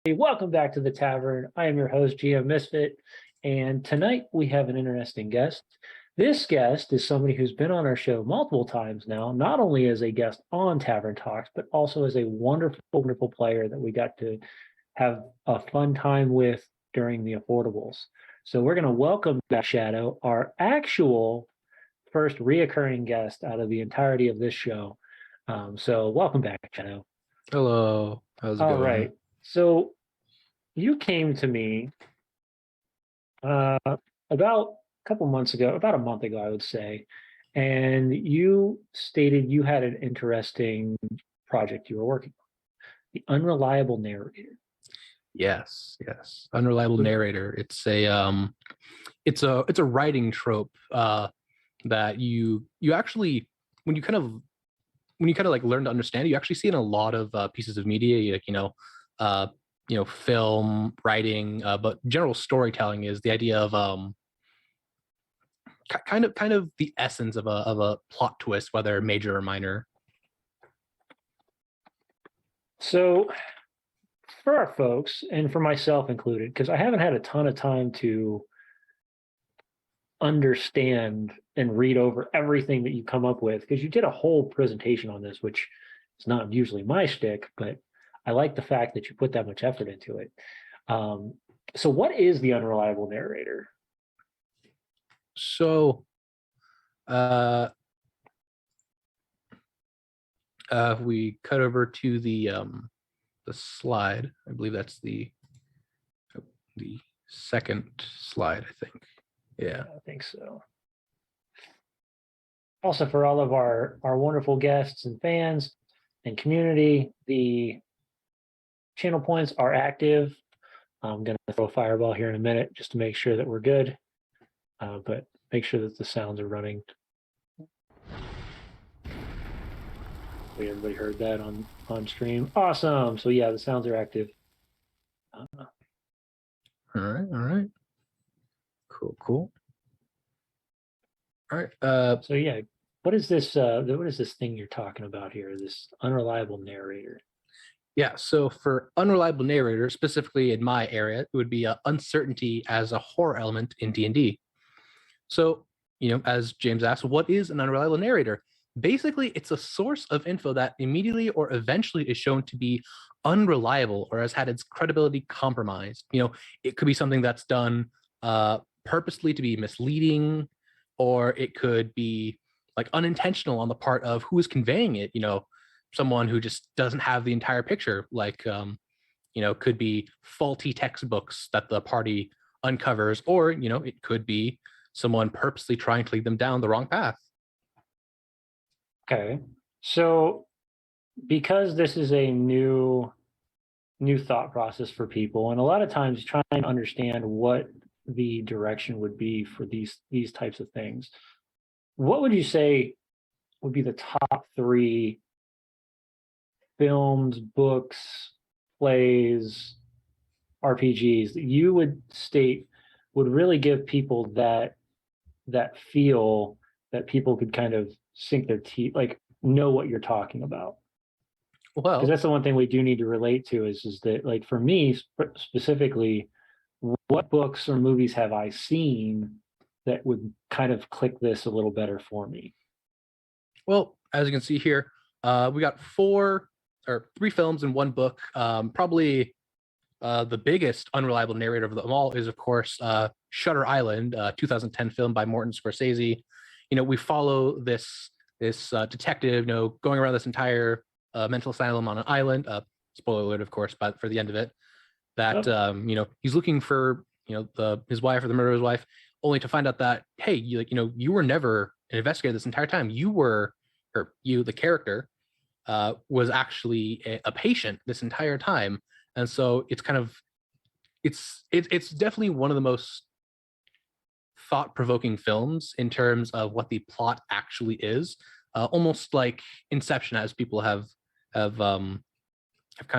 Hey, welcome back to the Tavern. I am your host, GM Misfit, and tonight we have an interesting guest. This guest is somebody who's been on our show multiple times now, not only as a guest on Tavern Talks, but also as a wonderful, wonderful player that we got to have a fun time with during the Affordables. So we're going to welcome back Shadow, our actual first reoccurring guest out of the entirety of this show. So welcome back, Shadow. Hello. How's it going? All right. So you came to me about a couple months ago, about a month ago, I would say, and you stated you had an interesting project you were working on, the Unreliable Narrator. Yes. Unreliable narrator. It's a writing trope that you actually when you kind of like learn to understand it, you actually see in a lot of pieces of media, like film, writing, but general storytelling is the idea of kind of the essence of a plot twist, whether major or minor. So for our folks, and for myself included, because I haven't had a ton of time to understand and read over everything that you come up with, because you did a whole presentation on this, which is not usually my shtick, but I like the fact that you put that much effort into it. So what is the Unreliable Narrator? So we cut over to the slide. I believe that's the second slide, I think. Yeah, I think so. Also, for all of our wonderful guests and fans and community, the channel points are active. I'm going to throw a fireball here in a minute just to make sure that we're good, but make sure that the sounds are running. Everybody heard that on stream. Awesome. So yeah, the sounds are active. All right. Cool. All right. So yeah, what is this thing you're talking about here? This Unreliable Narrator. Yeah, so for Unreliable Narrator, specifically in my area, it would be uncertainty as a horror element in D&D. So, as James asked, what is an unreliable narrator? Basically, it's a source of info that immediately or eventually is shown to be unreliable or has had its credibility compromised. It could be something that's done purposely to be misleading, or it could be like unintentional on the part of who is conveying it. Someone who just doesn't have the entire picture, like could be faulty textbooks that the party uncovers, or it could be someone purposely trying to lead them down the wrong path. Okay, so because this is a new thought process for people, and a lot of times trying to understand what the direction would be for these types of things, what would you say would be the top 3 films, books, plays, RPGs that you would state would really give people that feel that people could kind of sink their teeth, like know what you're talking about? Well, because that's the one thing we do need to relate to is that, like, for me specifically, what books or movies have I seen that would kind of click this a little better for me? Well, as you can see here, we got 3 films and 1 book. Probably the biggest unreliable narrator of them all is, of course, Shutter Island, 2010 film by Martin Scorsese. We follow this detective, going around this entire mental asylum on an island. Spoiler alert, of course, but for the end of it, that he's looking for his wife or the murder of his wife, only to find out that, hey, you were never an investigator this entire time. The character, was actually a patient this entire time, And so it's kind of it's definitely one of the most thought-provoking films in terms of what the plot actually is, almost like Inception, as people have kind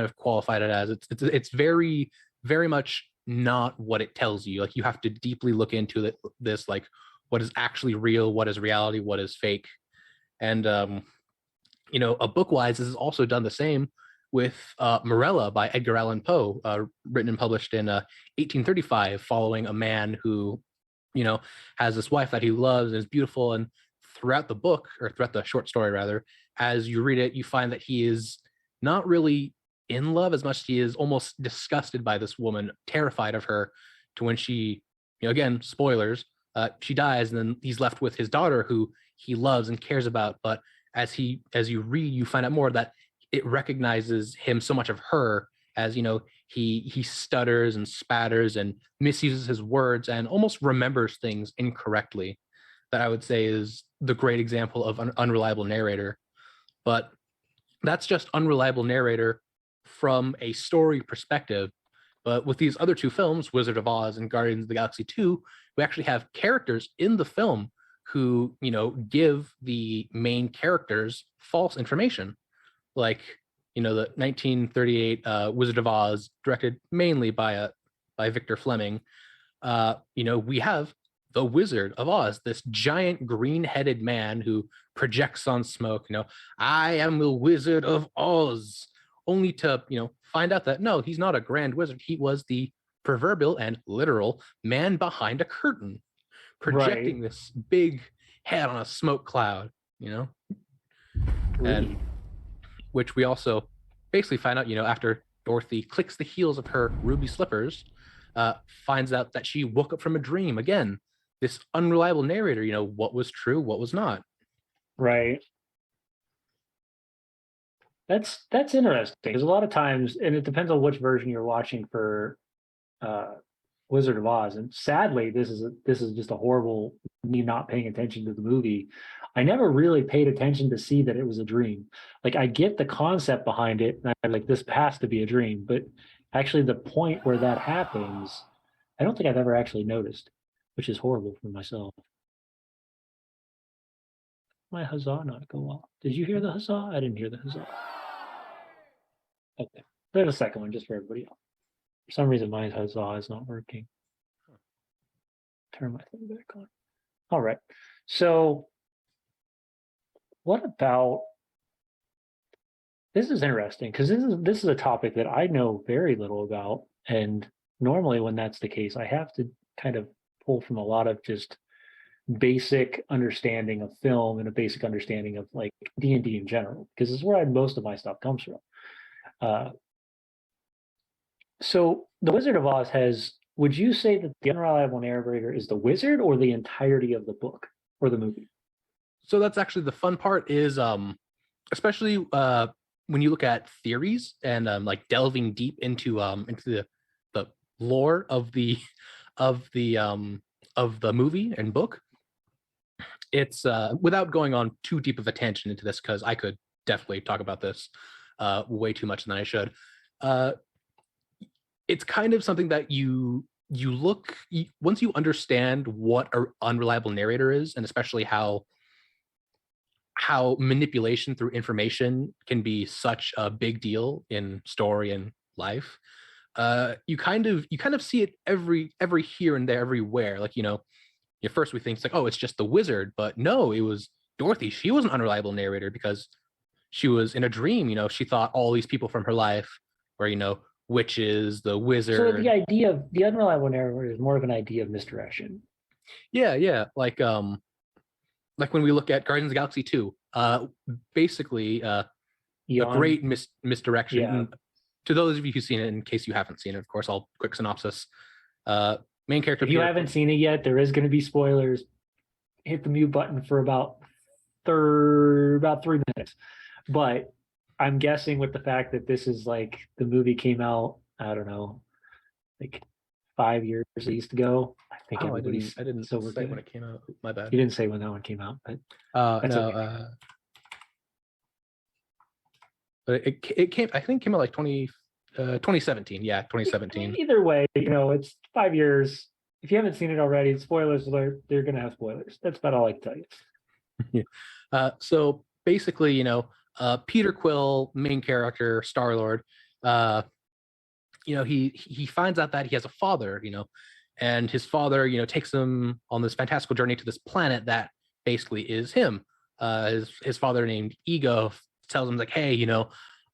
of qualified it as. It's very very much not what it tells you. Like, you have to deeply look into this, like, what is actually real, what is reality, what is fake. And a book-wise, this is also done the same with Morella by Edgar Allan Poe, written and published in 1835, following a man who, has this wife that he loves and is beautiful. And throughout the book, or throughout the short story rather, as you read it, you find that he is not really in love as much as he is almost disgusted by this woman, terrified of her, to when she, again, spoilers, she dies, and then he's left with his daughter, who he loves and cares about. But as you read, you find out more that it recognizes him so much of her, as he stutters and spatters and misuses his words and almost remembers things incorrectly. That I would say is the great example of an unreliable narrator. But that's just unreliable narrator from a story perspective. But with these other two films, Wizard of Oz and Guardians of the Galaxy 2, we actually have characters in the film who, give the main characters false information. Like, the 1938 Wizard of Oz, directed mainly by Victor Fleming. We have the Wizard of Oz, this giant green-headed man who projects on smoke. I am the Wizard of Oz, only to find out that no, he's not a grand wizard. He was the proverbial and literal man behind a curtain, projecting this big head on a smoke cloud. And which we also basically find out, after Dorothy clicks the heels of her ruby slippers, finds out that she woke up from a dream. Again, this unreliable narrator, what was true, what was not. Right. That's interesting, because a lot of times, and it depends on which version you're watching for Wizard of Oz. And sadly, this is just a horrible me not paying attention to the movie. I never really paid attention to see that it was a dream. Like, I get the concept behind it, and I'm like, this has to be a dream. But actually, the point where that happens, I don't think I've ever actually noticed, which is horrible for myself. My huzzah not go off. Did you hear the huzzah? I didn't hear the huzzah. Okay, there's a second one just for everybody else. For some reason, my huzzah is not working. Turn my thing back on. All right. So, what about? This is interesting, because this is a topic that I know very little about, and normally when that's the case, I have to kind of pull from a lot of just basic understanding of film and a basic understanding of like D&D in general, because this is where most of my stuff comes from. So the Wizard of Oz would you say that the unreliable narrator is the wizard, or the entirety of the book or the movie? So that's actually the fun part, is especially when you look at theories and like delving deep into the lore of the movie and book. It's without going on too deep of a tangent into this, because I could definitely talk about this way too much than I should. It's kind of something that once you understand what an unreliable narrator is, and especially how manipulation through information can be such a big deal in story and life. You kind of see it every here and there, everywhere. Like, at first we think it's like, oh, it's just the wizard, but no, it was Dorothy. She was an unreliable narrator because she was in a dream. She thought all these people from her life were, witches, the wizard. So the idea of the unreliable narrator is more of an idea of misdirection. Yeah. Like when we look at Guardians of the Galaxy 2, basically a great misdirection. Yeah. To those of you who've seen it, in case you haven't seen it, of course, I'll quick synopsis. Main character. If you haven't seen it yet, there is going to be spoilers. Hit the mute button for about 3 minutes. But I'm guessing, with the fact that this is like the movie came out, I don't know, like 5 years at least ago. I think everybody's. I didn't say when it came out. My bad. You didn't say when that one came out, but no. Okay. But it came. I think it came out like 2017. Yeah, 2017. Either way, it's 5 years. If you haven't seen it already, spoilers alert, they're going to have spoilers. That's about all I can tell you. So basically, Peter Quill, main character, Star-Lord, he finds out that he has a father, and his father, takes him on this fantastical journey to this planet that basically is him. His father named Ego tells him like, hey,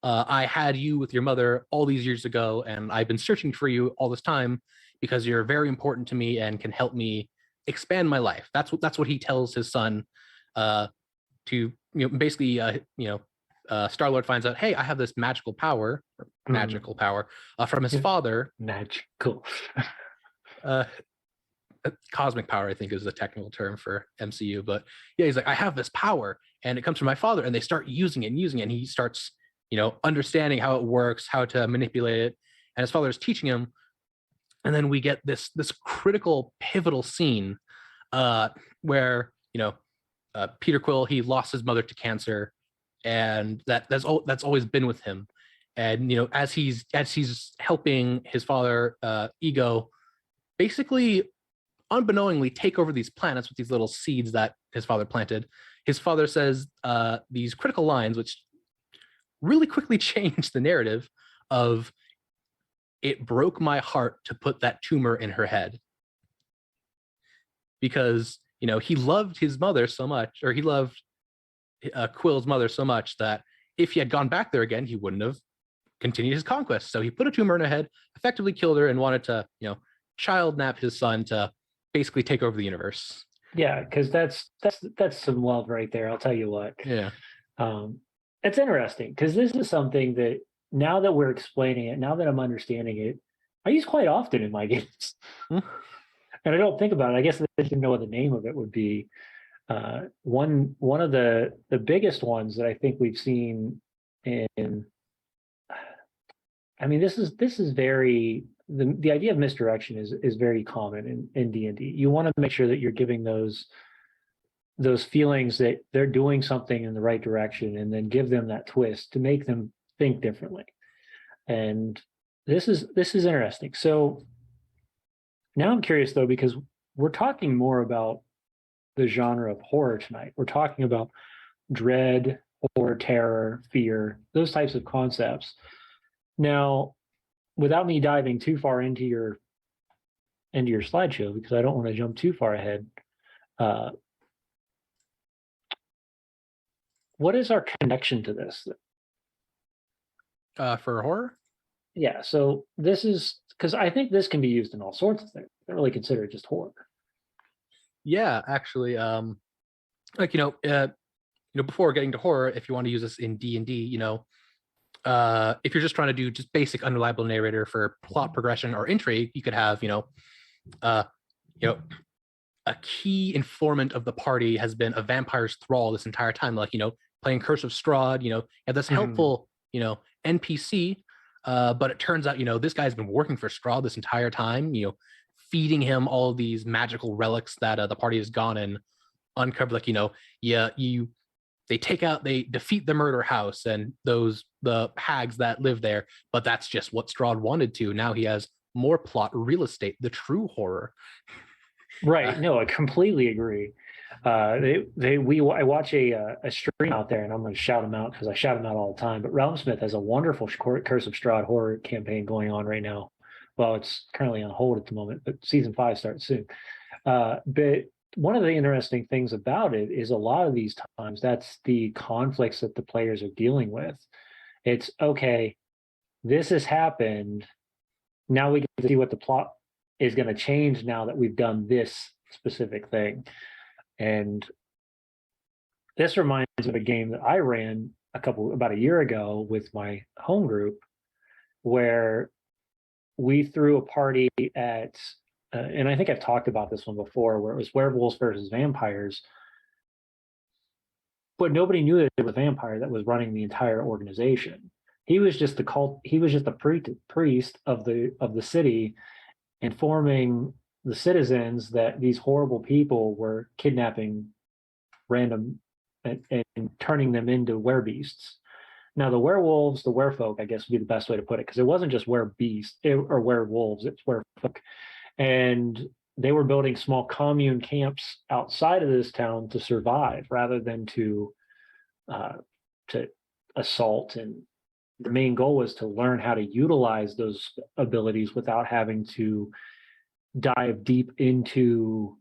I had you with your mother all these years ago, and I've been searching for you all this time because you're very important to me and can help me expand my life. That's what he tells his son. To basically, Star-Lord finds out, hey, I have this magical power from his father. Magical. Cosmic power, I think, is the technical term for MCU. But yeah, he's like, I have this power, and it comes from my father, and they start using it, and he starts, understanding how it works, how to manipulate it, and his father is teaching him. And then we get this critical, pivotal scene where Peter Quill, he lost his mother to cancer, and that's always been with him. And as he's helping his father, Ego, basically unbeknowingly take over these planets with these little seeds that his father planted. His father says these critical lines, which really quickly changed the narrative of, it broke my heart to put that tumor in her head. Because, he loved his mother so much, or he loved Quill's mother so much that if he had gone back there again, he wouldn't have continued his conquest. So he put a tumor in her head, effectively killed her, and wanted to, child nap his son to basically take over the universe. Yeah, because that's some love right there. I'll tell you what. Yeah. It's interesting because this is something that now that we're explaining it, now that I'm understanding it, I use quite often in my games. And I don't think about it. I guess I didn't know what the name of it would be. One of the biggest ones that I think we've seen in, I mean, this is very, the idea of misdirection is very common in D&D. You want to make sure that you're giving those feelings that they're doing something in the right direction, and then give them that twist to make them think differently. And this is interesting. So now I'm curious though, because we're talking more about the genre of horror tonight. We're talking about dread, horror, terror, fear, those types of concepts. Now, without me diving too far into your slideshow, because I don't want to jump too far ahead, what is our connection to this? For horror? Yeah, so this is, because I think this can be used in all sorts of things. I don't really consider it just horror. Yeah, actually, before getting to horror, if you want to use this in D&D, if you're just trying to do just basic unreliable narrator for plot progression or intrigue, you could have, a key informant of the party has been a vampire's thrall this entire time, like, playing Curse of Strahd, have this helpful, NPC, but it turns out, this guy's been working for Strahd this entire time, feeding him all of these magical relics that the party has gone and uncovered, like, they defeat the murder house and the hags that live there, but that's just what Strahd wanted to. Now he has more plot real estate, the true horror. Right. No, I completely agree. I watch a stream out there, and I'm going to shout him out because I shout him out all the time. But Realmsmith has a wonderful Curse of Strahd horror campaign going on right now. Well, it's currently on hold at the moment, but season 5 starts soon. But one of the interesting things about it is a lot of these times that's the conflicts that the players are dealing with. It's okay, this has happened. Now we get to see what the plot is going to change now that we've done this specific thing. And this reminds me of a game that I ran about a year ago with my home group, where we threw a party at, and I think I've talked about this one before, where it was werewolves versus vampires, but nobody knew that it was a vampire that was running the entire organization. He was just the cult. He was just the priest of the city, informing the citizens that these horrible people were kidnapping random and turning them into werebeasts. Now the werewolves, the werefolk, I guess would be the best way to put it, because it wasn't just werebeast or werewolves, it's werefolk. And they were building small commune camps outside of this town to survive rather than to assault. And the main goal was to learn how to utilize those abilities without having to dive deep into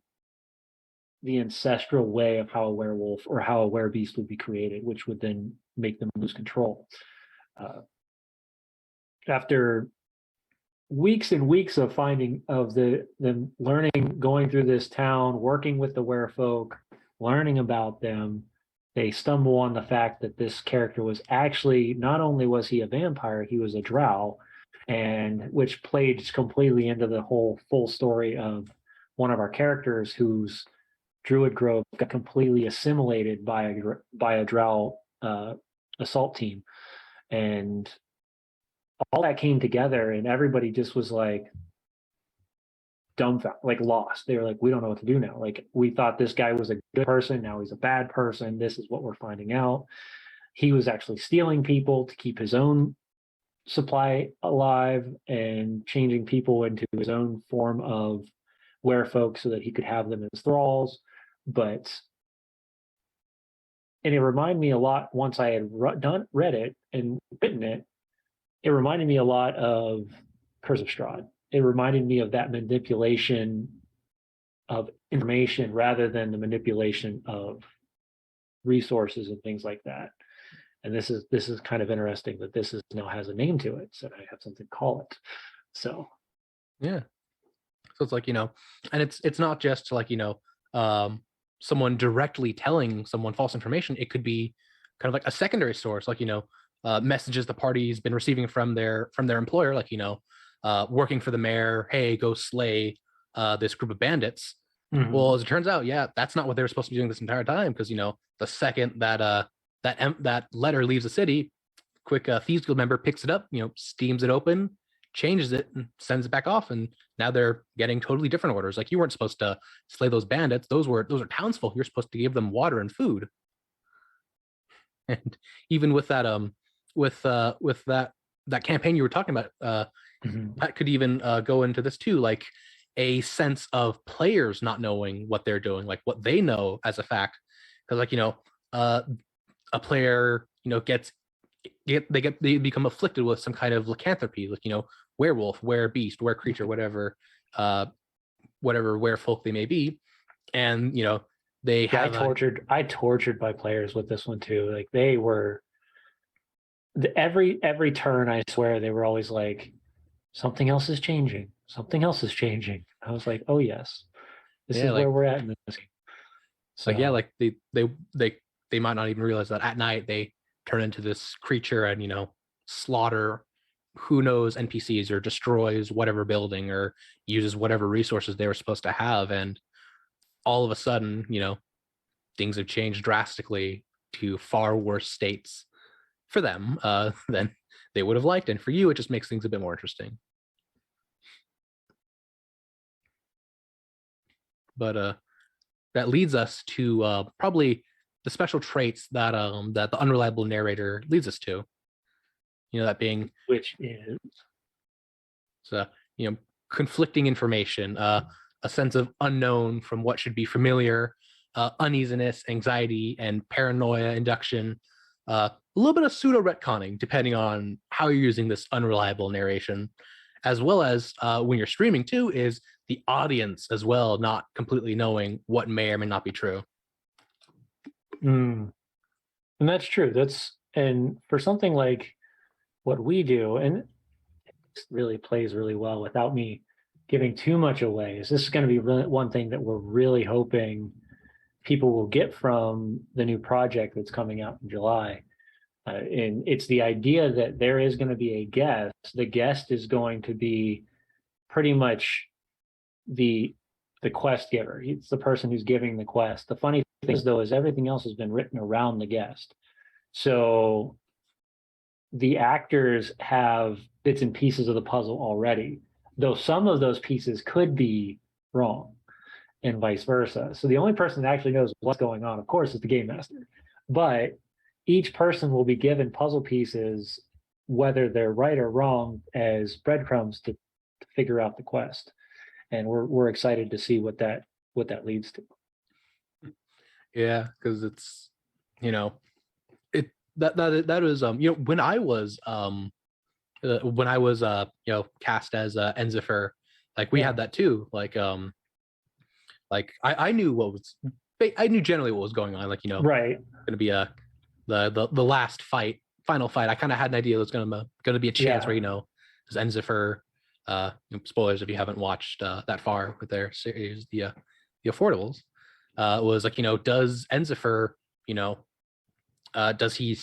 the ancestral way of how a werewolf or how a werebeast would be created, which would then make them lose control. After weeks and weeks of finding of them learning, going through this town, working with the werefolk, learning about them, they stumble on the fact that this character was actually, not only was he a vampire, he was a drow, and which played completely into the whole full story of one of our characters whose druid grove got completely assimilated by a drow assault team. And all that came together, and everybody just was like dumbfounded, like lost. They were like, we don't know what to do now. Like, we thought this guy was a good person, now he's a bad person. This is what we're finding out. He was actually stealing people to keep his own supply alive and changing people into his own form of werefolk so that he could have them as thralls. And it reminded me a lot, once I had read it and written it, it reminded me a lot of Curse of Strahd. It reminded me of that manipulation of information rather than the manipulation of resources and things like that. And this is kind of interesting that this is now has a name to it, so I have something to call it. So yeah, so it's like, and it's not just like, someone directly telling someone false information. It could be kind of like a secondary source, like, messages the party's been receiving from their employer, like, working for the mayor, hey, go slay this group of bandits. Mm-hmm. Well, as it turns out, yeah, that's not what they were supposed to be doing this entire time, because the second that that letter leaves the city, quick Thieves Guild member picks it up, steams it open, changes it, and sends it back off, and now they're getting totally different orders. Like, you weren't supposed to slay those bandits; those are townsfolk. You're supposed to give them water and food. And even with that with that campaign you were talking about, that could even go into this too, like a sense of players not knowing what they're doing, like what they know as a fact. Because, like, a player they become afflicted with some kind of lycanthropy, like, werewolf, werebeast, werecreature, whatever werefolk they may be, and they have I tortured my players with this one too. Like, they were every turn, I swear, they were always like, something else is changing. Something else is changing. I was like, oh yes, this is where we're at in this game. So like they might not even realize that at night they turn into this creature and slaughter who knows NPCs, or destroys whatever building, or uses whatever resources they were supposed to have, and all of a sudden things have changed drastically to far worse states for them than they would have liked. And for you, it just makes things a bit more interesting. But that leads us to probably the special traits that that the unreliable narrator leads us to. That being, which is, so conflicting information, a sense of unknown from what should be familiar, uneasiness, anxiety, and paranoia induction. A little bit of pseudo retconning, depending on how you're using this unreliable narration, as well as when you're streaming too, is the audience as well not completely knowing what may or may not be true. And that's true. And for something like what we do, and it really plays really well without me giving too much away, is this is going to be really one thing that we're really hoping people will get from the new project that's coming out in July. And it's the idea that there is going to be a guest. The guest is going to be pretty much the quest giver. It's the person who's giving the quest. The funny thing is, though, is everything else has been written around the guest. So the actors have bits and pieces of the puzzle already, though some of those pieces could be wrong and vice versa. So the only person that actually knows what's going on, of course, is the game master. But each person will be given puzzle pieces, whether they're right or wrong, as breadcrumbs to figure out the quest. And we're excited to see what that leads to. Yeah, because it's, you know, it that was you know, when I was you know, cast as Enzifer, like we had that too. Like I knew what was, I knew generally what was going on. Like, you know, Right. going to be the last final fight. I kind of had an idea there's going to be a chance where, you know, as Enzifer, spoilers if you haven't watched that far with their series, the Affordables, was like, you know, does Enzifer, you know, does he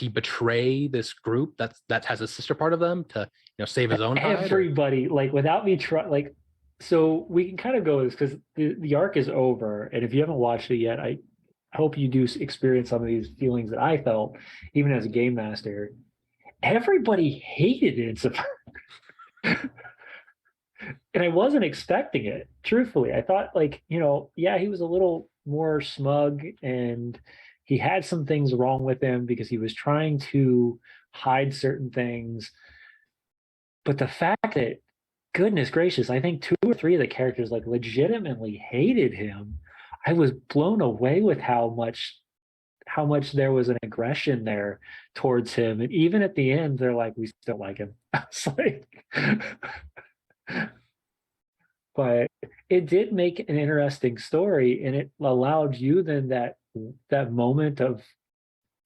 betray this group that has a sister part of them to, you know, save his own hide? Everybody, like, without me like, so we can kind of go this because the arc is over, and if you haven't watched it yet, I hope you do experience some of these feelings that I felt even as a game master. Everybody hated Incifer. And I wasn't expecting it, truthfully. I thought, like, you know, yeah, he was a little more smug and he had some things wrong with him because he was trying to hide certain things. But the fact that, goodness gracious, I think 2 or 3 of the characters like legitimately hated him. I was blown away with how much there was an aggression there towards him. And even at the end, they're like, we still like him. I was like, but it did make an interesting story, and it allowed you then that moment of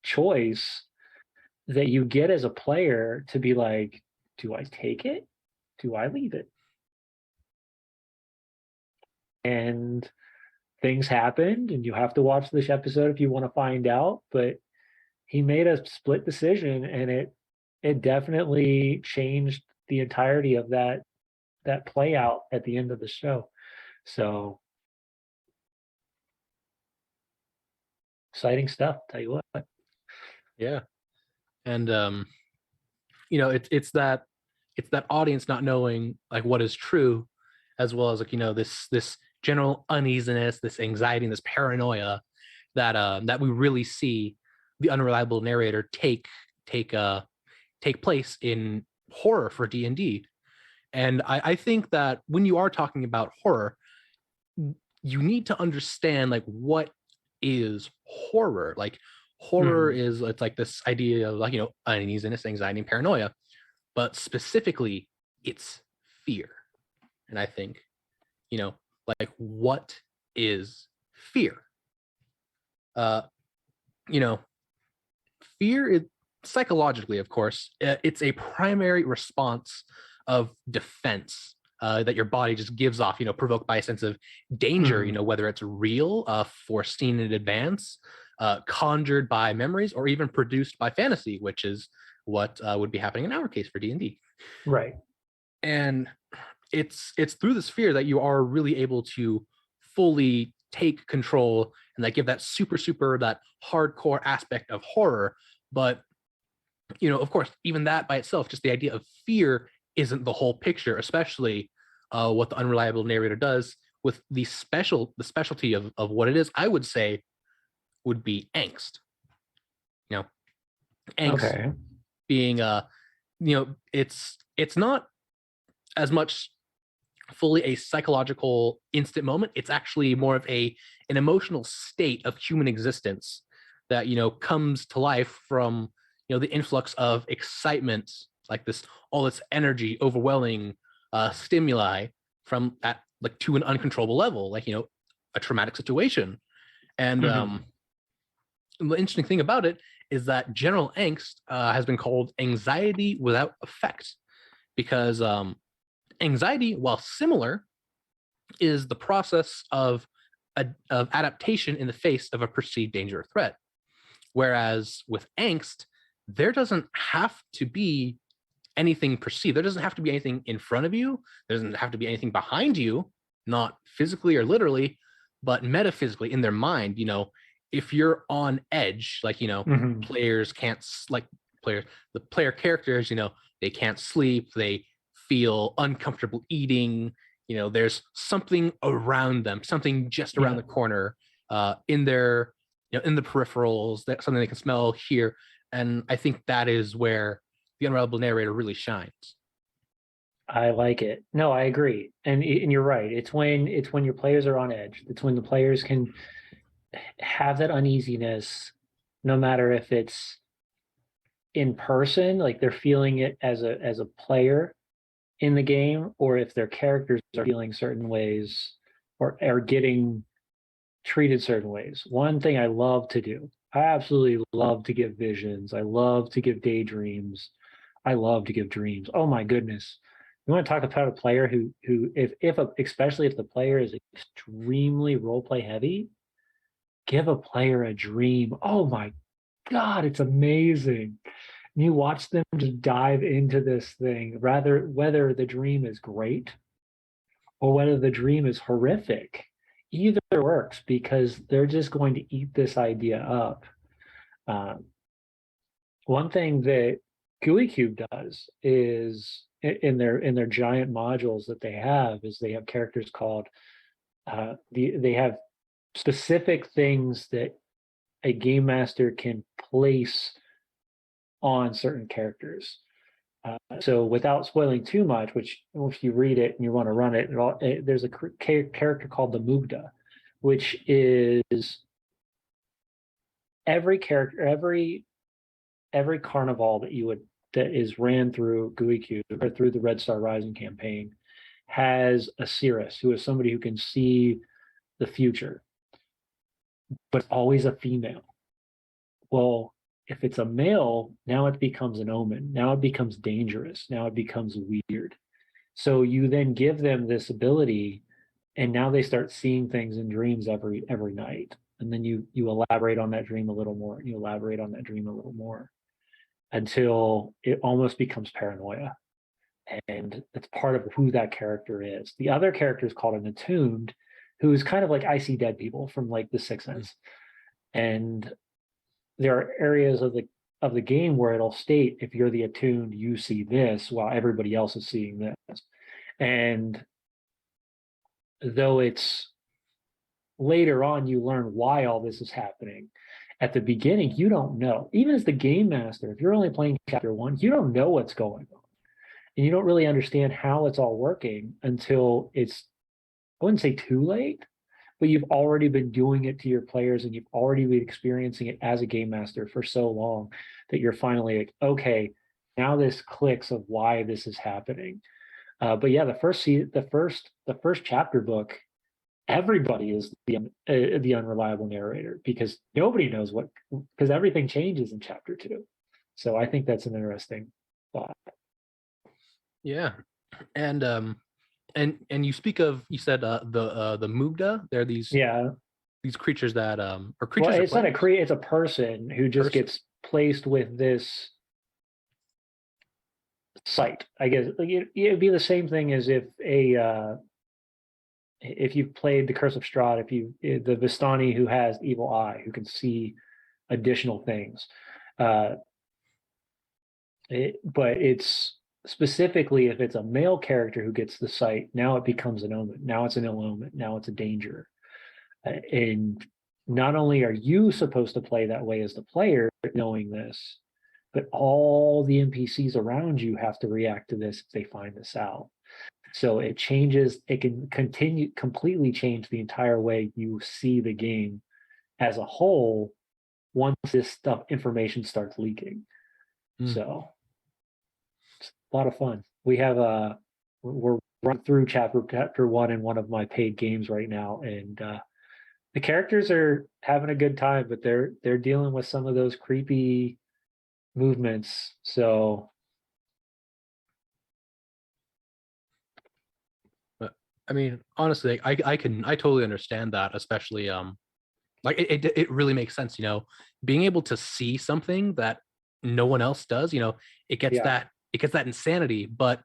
choice that you get as a player to be like, do I take it? Do I leave it? And things happened, and you have to watch this episode if you want to find out. But he made a split decision, and it definitely changed the entirety of that play out at the end of the show. So exciting stuff, tell you what. Yeah. And you know, it's that audience not knowing like what is true, as well as, like, you know, this general uneasiness, this anxiety, and this paranoia that we really see the unreliable narrator take place in horror for D&D. And I think that when you are talking about horror, you need to understand like what is horror. Like horror is, it's like this idea of, like, you know, uneasiness, anxiety, and paranoia, but specifically it's fear. And I think, you know, like, what is fear? You know, fear is psychologically, of course, it's a primary response of defense that your body just gives off, you know, provoked by a sense of danger, you know, whether it's real, foreseen in advance, conjured by memories, or even produced by fantasy, which is what would be happening in our case for D&D. Right. And it's through this fear that you are really able to fully take control and like give that super that hardcore aspect of horror. But, you know, of course, even that by itself, just the idea of fear isn't the whole picture, especially what the unreliable narrator does with the specialty of what it is, I would say, would be angst. You know, angst being you know, it's not as much fully a psychological instant moment. It's actually more of an emotional state of human existence that, you know, comes to life from, you know, the influx of excitement, like all this energy, overwhelming stimuli from at like to an uncontrollable level, like, you know, a traumatic situation. And the interesting thing about it is that general angst has been called anxiety without effect, because anxiety, while similar, is the process of adaptation in the face of a perceived danger or threat. Whereas with angst, there doesn't have to be anything perceived. There doesn't have to be anything in front of you. There doesn't have to be anything behind you, not physically or literally, but metaphysically in their mind. You know, if you're on edge, like, you know, players can't, like, the player characters, you know, they can't sleep, they feel uncomfortable eating, you know, there's something around them, something just around the corner in their in the peripherals, that something they can smell, hear. And I think that is where the Unreliable Narrator really shines. I like it. No, I agree. And you're right. It's when your players are on edge. It's when the players can have that uneasiness, no matter if it's in person, like they're feeling it as a player in the game, or if their characters are feeling certain ways or are getting treated certain ways. One thing I love to do, I absolutely love to give visions. I love to give daydreams. I love to give dreams. Oh my goodness. You want to talk about a player who especially if the player is extremely role play heavy, give a player a dream. Oh my God, it's amazing. And you watch them just dive into this thing, rather whether the dream is great or whether the dream is horrific. Either works because they're just going to eat this idea up. Um, One thing that GUI Cube does is in their giant modules that they have is they have characters called they have specific things that a game master can place on certain characters. So without spoiling too much, which if you read it and you want to run it, there's a character called the Mugda, which is every character, every carnival that is ran through GUI Cube or through the Red Star Rising campaign has a Cirrus, who is somebody who can see the future, but always a female. Well, if it's a male, now it becomes an omen. Now it becomes dangerous. Now it becomes weird. So you then give them this ability, and now they start seeing things in dreams every night. And then you elaborate on that dream a little more. You elaborate on that dream a little more until it almost becomes paranoia. And it's part of who that character is. The other character is called an attuned, who is kind of like I see dead people from like the Sixth Sense. And there are areas of the game where it'll state if you're the attuned, you see this while everybody else is seeing this. And though it's later on you learn why all this is happening, at the beginning you don't know. Even as the game master, if you're only playing chapter 1, you don't know what's going on. And you don't really understand how it's all working until it's, I wouldn't say too late, but you've already been doing it to your players and you've already been experiencing it as a game master for so long that you're finally like, okay, now this clicks of why this is happening. But yeah, the first chapter book, everybody is the unreliable narrator because nobody knows because everything changes in chapter 2. So I think that's an interesting thought. Yeah, and you speak of, you said the Mugda. They're these creatures that or creatures. Well, it's not it's a person who just gets placed with this sight. I guess it'd be the same thing as if if you've played the Curse of Strahd, the Vistani who has evil eye, who can see additional things. But it's specifically if it's a male character who gets the sight, now it becomes an omen. Now it's an ill omen. Now it's a danger. And not only are you supposed to play that way as the player, knowing this, but all the NPCs around you have to react to this if they find this out. So it can completely change the entire way you see the game as a whole once this information starts leaking. So it's a lot of fun. We're running through chapter 1 in one of my paid games right now, and the characters are having a good time, but they're dealing with some of those creepy movements. So I mean, honestly, I totally understand that, especially like it really makes sense, being able to see something that no one else does, it gets that insanity. But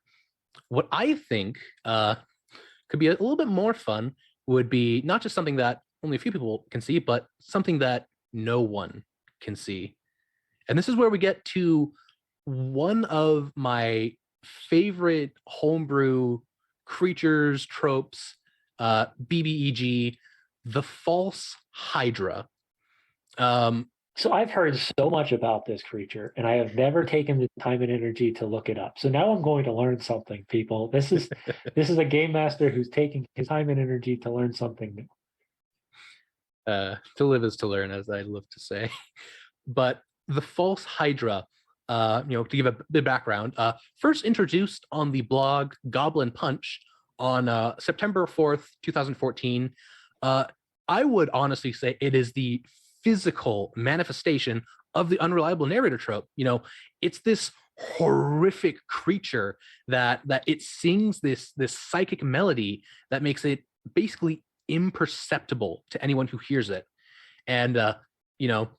what I think could be a little bit more fun would be not just something that only a few people can see, but something that no one can see. And this is where we get to one of my favorite homebrew creatures, tropes, BBEG, the false Hydra. Um, So I've heard so much about this creature, and I have never taken the time and energy to look it up. So now I'm going to learn something, people. This is a game master who's taking his time and energy to learn something new. to live is to learn, as I love to say. But the false Hydra, to give a bit of background, first introduced on the blog Goblin Punch on September 4th, 2014. Uh, I would honestly say it is the physical manifestation of the unreliable narrator trope. It's this horrific creature that it sings this psychic melody that makes it basically imperceptible to anyone who hears it. And you know,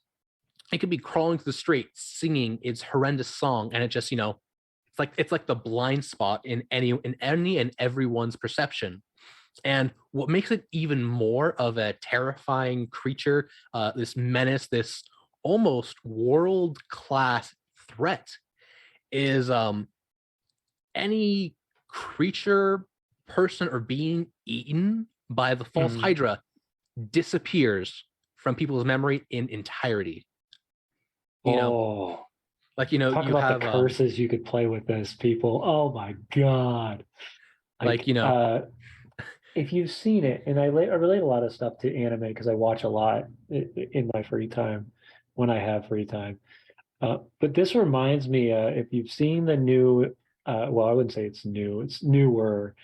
it could be crawling through the streets singing its horrendous song, and it just, it's like the blind spot in any and everyone's perception. And what makes it even more of a terrifying creature, this menace, this almost world class threat, is any creature, person, or being eaten by the false Hydra disappears from people's memory in entirety. Oh, talk You about have the curses you could play with this, people. Oh my God. If you've seen it, and I relate a lot of stuff to anime because I watch a lot in my free time when I have free time. But this reminds me, if you've seen the new, well, I wouldn't say it's new, it's newer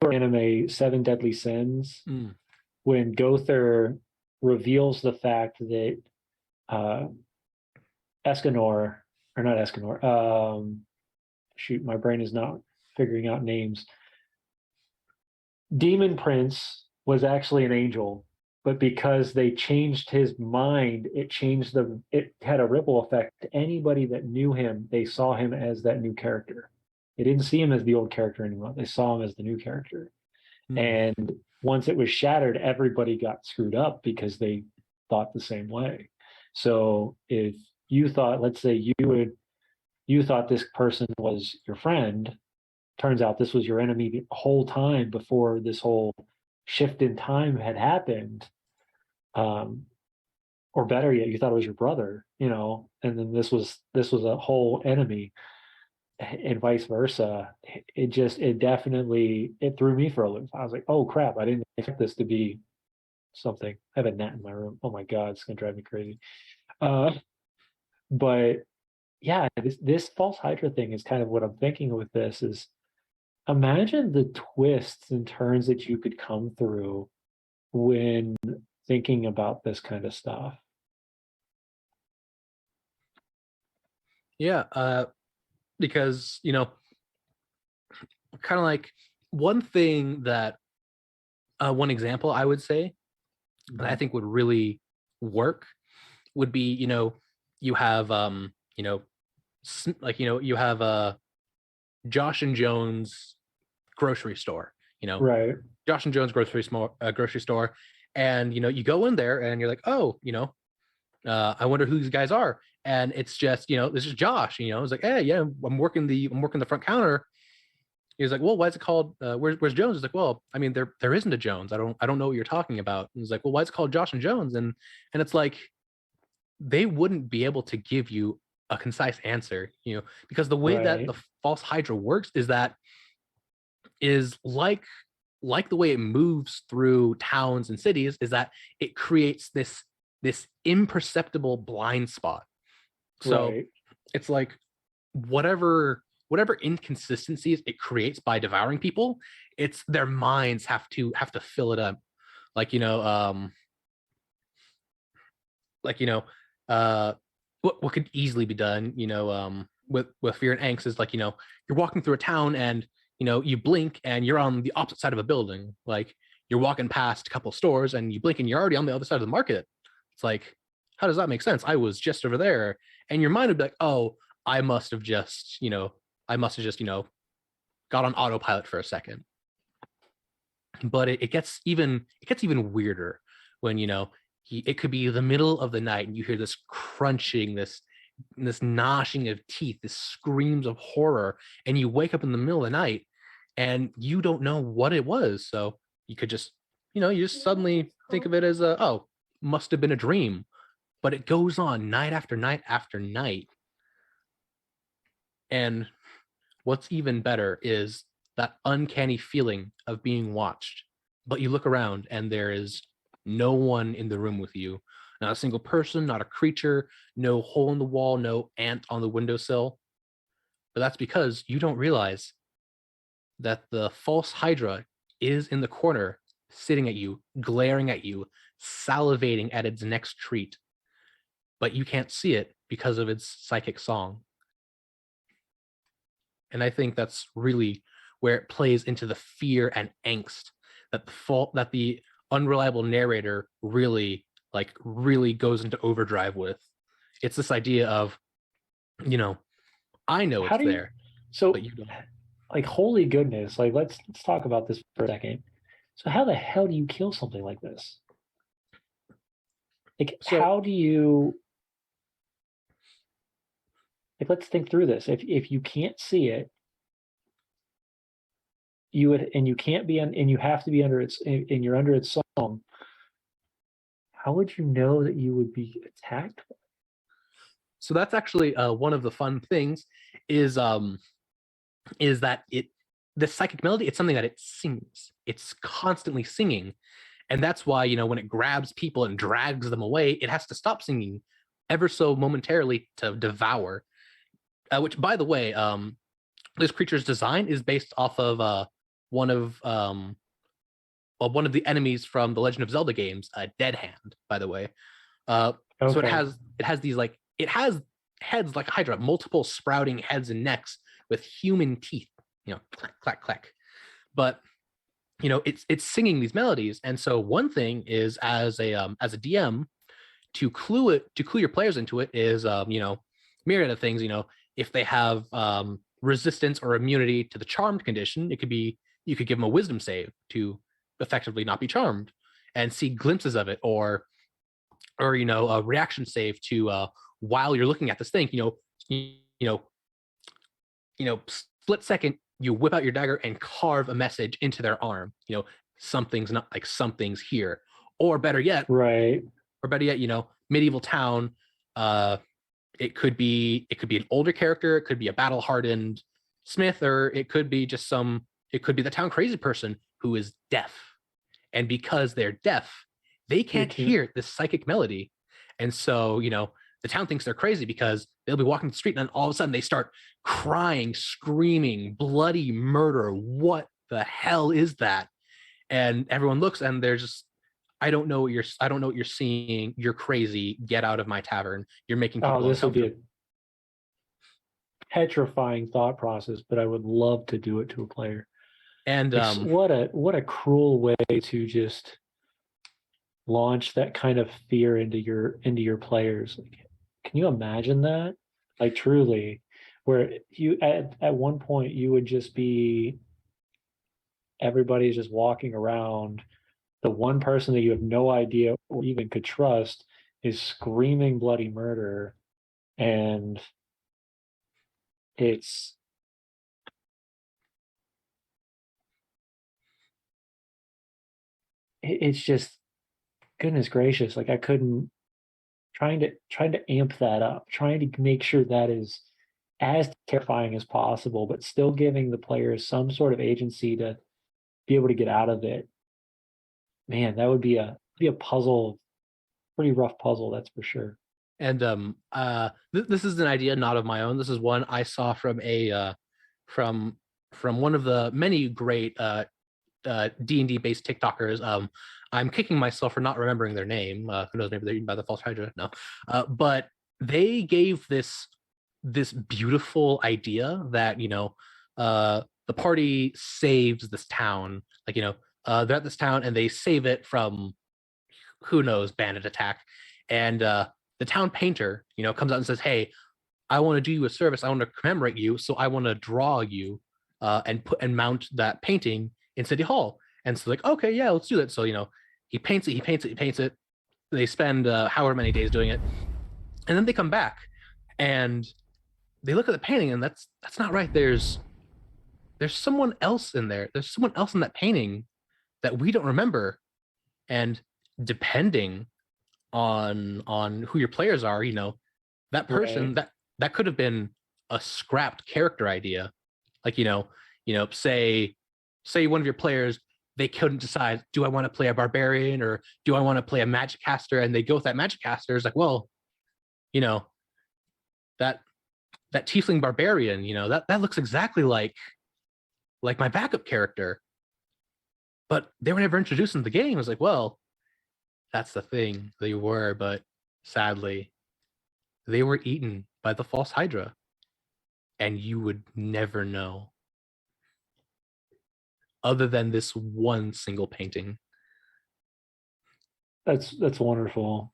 anime, Seven Deadly Sins, when Gother reveals the fact that Escanor, or not Escanor, shoot, my brain is not figuring out names. Demon Prince was actually an angel, but because they changed his mind, it had a ripple effect. Anybody that knew him, they saw him as that new character. They didn't see him as the old character anymore. They saw him as the new character. And once it was shattered, everybody got screwed up because they thought the same way. So if you thought, let's say you thought this person was your friend, turns out this was your enemy the whole time before this whole shift in time had happened. Or better yet, you thought it was your brother, and then this was a whole enemy, and vice versa. It definitely threw me for a loop. I was like, oh crap, I didn't expect this to be something. I have a gnat in my room. Oh my God, it's gonna drive me crazy. But yeah, this false Hydra thing is kind of what I'm thinking with this is, imagine the twists and turns that you could come through when thinking about this kind of stuff. Yeah, because kind of like one thing that one example I would say that I think would really work would be, you have you have Josh and Jones grocery store, Right. Josh and Jones grocery store, and you go in there and you're like, oh, I wonder who these guys are, and it's just, this is Josh. It's like, hey, yeah, I'm working the front counter. He's like, well, why is it called? Where's Jones? He's like, well, I mean, there isn't a Jones. I don't know what you're talking about. And he's like, well, why is it called Josh and Jones? And it's like, they wouldn't be able to give you a concise answer, because the way that the false Hydra works is like the way it moves through towns and cities, is that it creates this imperceptible blind spot. So it's like whatever inconsistencies it creates by devouring people, it's their minds have to fill it up. Like, what could easily be done, with fear and angst is like, you're walking through a town and you blink and you're on the opposite side of a building. Like, you're walking past a couple stores and you blink and you're already on the other side of the market. It's like, how does that make sense? I was just over there. And your mind would be like, oh, I must have just got on autopilot for a second. But it gets even weirder when, it could be the middle of the night and you hear this crunching, this gnashing of teeth, this screams of horror, and you wake up in the middle of the night and you don't know what it was. So you could just, you just suddenly think of it as must have been a dream. but it goes on night after night after night. And what's even better is that uncanny feeling of being watched. But you look around and there is no one in the room with you, not a single person, not a creature, no hole in the wall, no ant on the windowsill. But that's because you don't realize that the false Hydra is in the corner, sitting at you, glaring at you, salivating at its next treat. But you can't see it because of its psychic song. And I think that's really where it plays into the fear and angst that the unreliable narrator really goes into overdrive with. It's this idea of, I know How it's do you, there, so but you don't. like, holy goodness, like let's talk about this for a second. So how the hell do you kill something like this? Like, So- how do you, like, let's think through this. If you can't see it, you can't be and you have to be under its, and you're under its song, how would you know that you would be attacked? So that's actually one of the fun things is that the psychic melody, it's something that it sings. It's constantly singing. And that's why, when it grabs people and drags them away, it has to stop singing ever so momentarily to devour. Which, by the way, this creature's design is based off of one of the enemies from the Legend of Zelda games, Dead Hand, by the way. So it has these it has heads like a Hydra, multiple sprouting heads and necks with human teeth, clack, clack, clack. But it's singing these melodies. And so one thing is, as a DM, to clue your players into it is myriad of things. If they have resistance or immunity to the charmed condition, it could be you could give them a wisdom save to effectively not be charmed and see glimpses of it, or a reaction save to while you're looking at this thing, split second, you whip out your dagger and carve a message into their arm. Something's not like something's here, or better yet, Right. Medieval town. It could be an older character, it could be a battle hardened smith, or it could be the town crazy person who is deaf. And because they're deaf, they can't hear this psychic melody. And so, the town thinks they're crazy because they'll be walking the street and then all of a sudden they start crying, screaming, bloody murder. What the hell is that? And everyone looks and they're just, I don't know what you're seeing. You're crazy. Get out of my tavern. You're making people This would be a uncomfortable. petrifying thought process, but I would love to do it to a player. And what a cruel way to just launch that kind of fear into your players. Like, can you imagine that? Like, truly, where you at one point you would just be, everybody's just walking around, the one person that you have no idea or even could trust is screaming bloody murder, and it's just, goodness gracious, like I couldn't, trying to amp that up, trying to make sure that is as terrifying as possible, but still giving the players some sort of agency to be able to get out of it. Man, that would be a puzzle, pretty rough puzzle, that's for sure. And this is an idea not of my own. This is one I saw from from one of the many great D&D based TikTokers. I'm kicking myself for not remembering their name. Who knows? Maybe they're eaten by the false Hydra. No, but they gave this beautiful idea that the party saves this town. They're at this town and they save it from who knows bandit attack, and the town painter comes out and says, "Hey, I want to do you a service. I want to commemorate you, so I want to draw you and mount that painting in City Hall." And so like, okay, yeah, let's do that. So he paints it. They spend however many days doing it, and then they come back and they look at the painting, and that's not right. There's someone else in there. There's someone else in that painting that we don't remember, and depending on who your players are, that person that could have been a scrapped character idea. Like, say one of your players, they couldn't decide, do I want to play a barbarian or do I want to play a magic caster? And they go with that magic caster. It's like, well, that tiefling barbarian, that looks exactly like my backup character. But they were never introduced in the game. I was like, well, that's the thing. They were, but sadly, they were eaten by the false Hydra. And you would never know. Other than this one single painting. That's wonderful.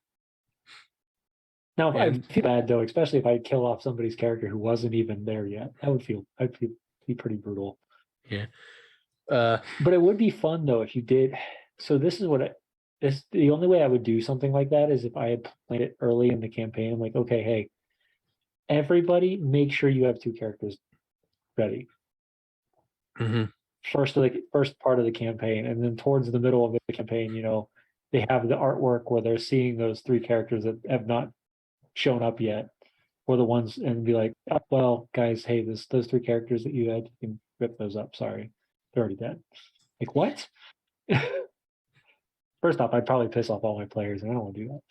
Now, I feel bad though, especially if I kill off somebody's character who wasn't even there yet. I'd be pretty brutal. Yeah. But it would be fun though if you did. So this is the only way I would do something like that is if I had played it early in the campaign. I'm like, okay, hey, everybody, make sure you have 2 characters ready. Mm-hmm. First part of the campaign, and then towards the middle of the campaign, they have the artwork where they're seeing those 3 characters that have not shown up yet, or the ones, and be like, oh, well, guys, hey, those 3 characters that you had, you can rip those up. Sorry, they're already dead. Like, what? First off, I'd probably piss off all my players, and I don't want to do that.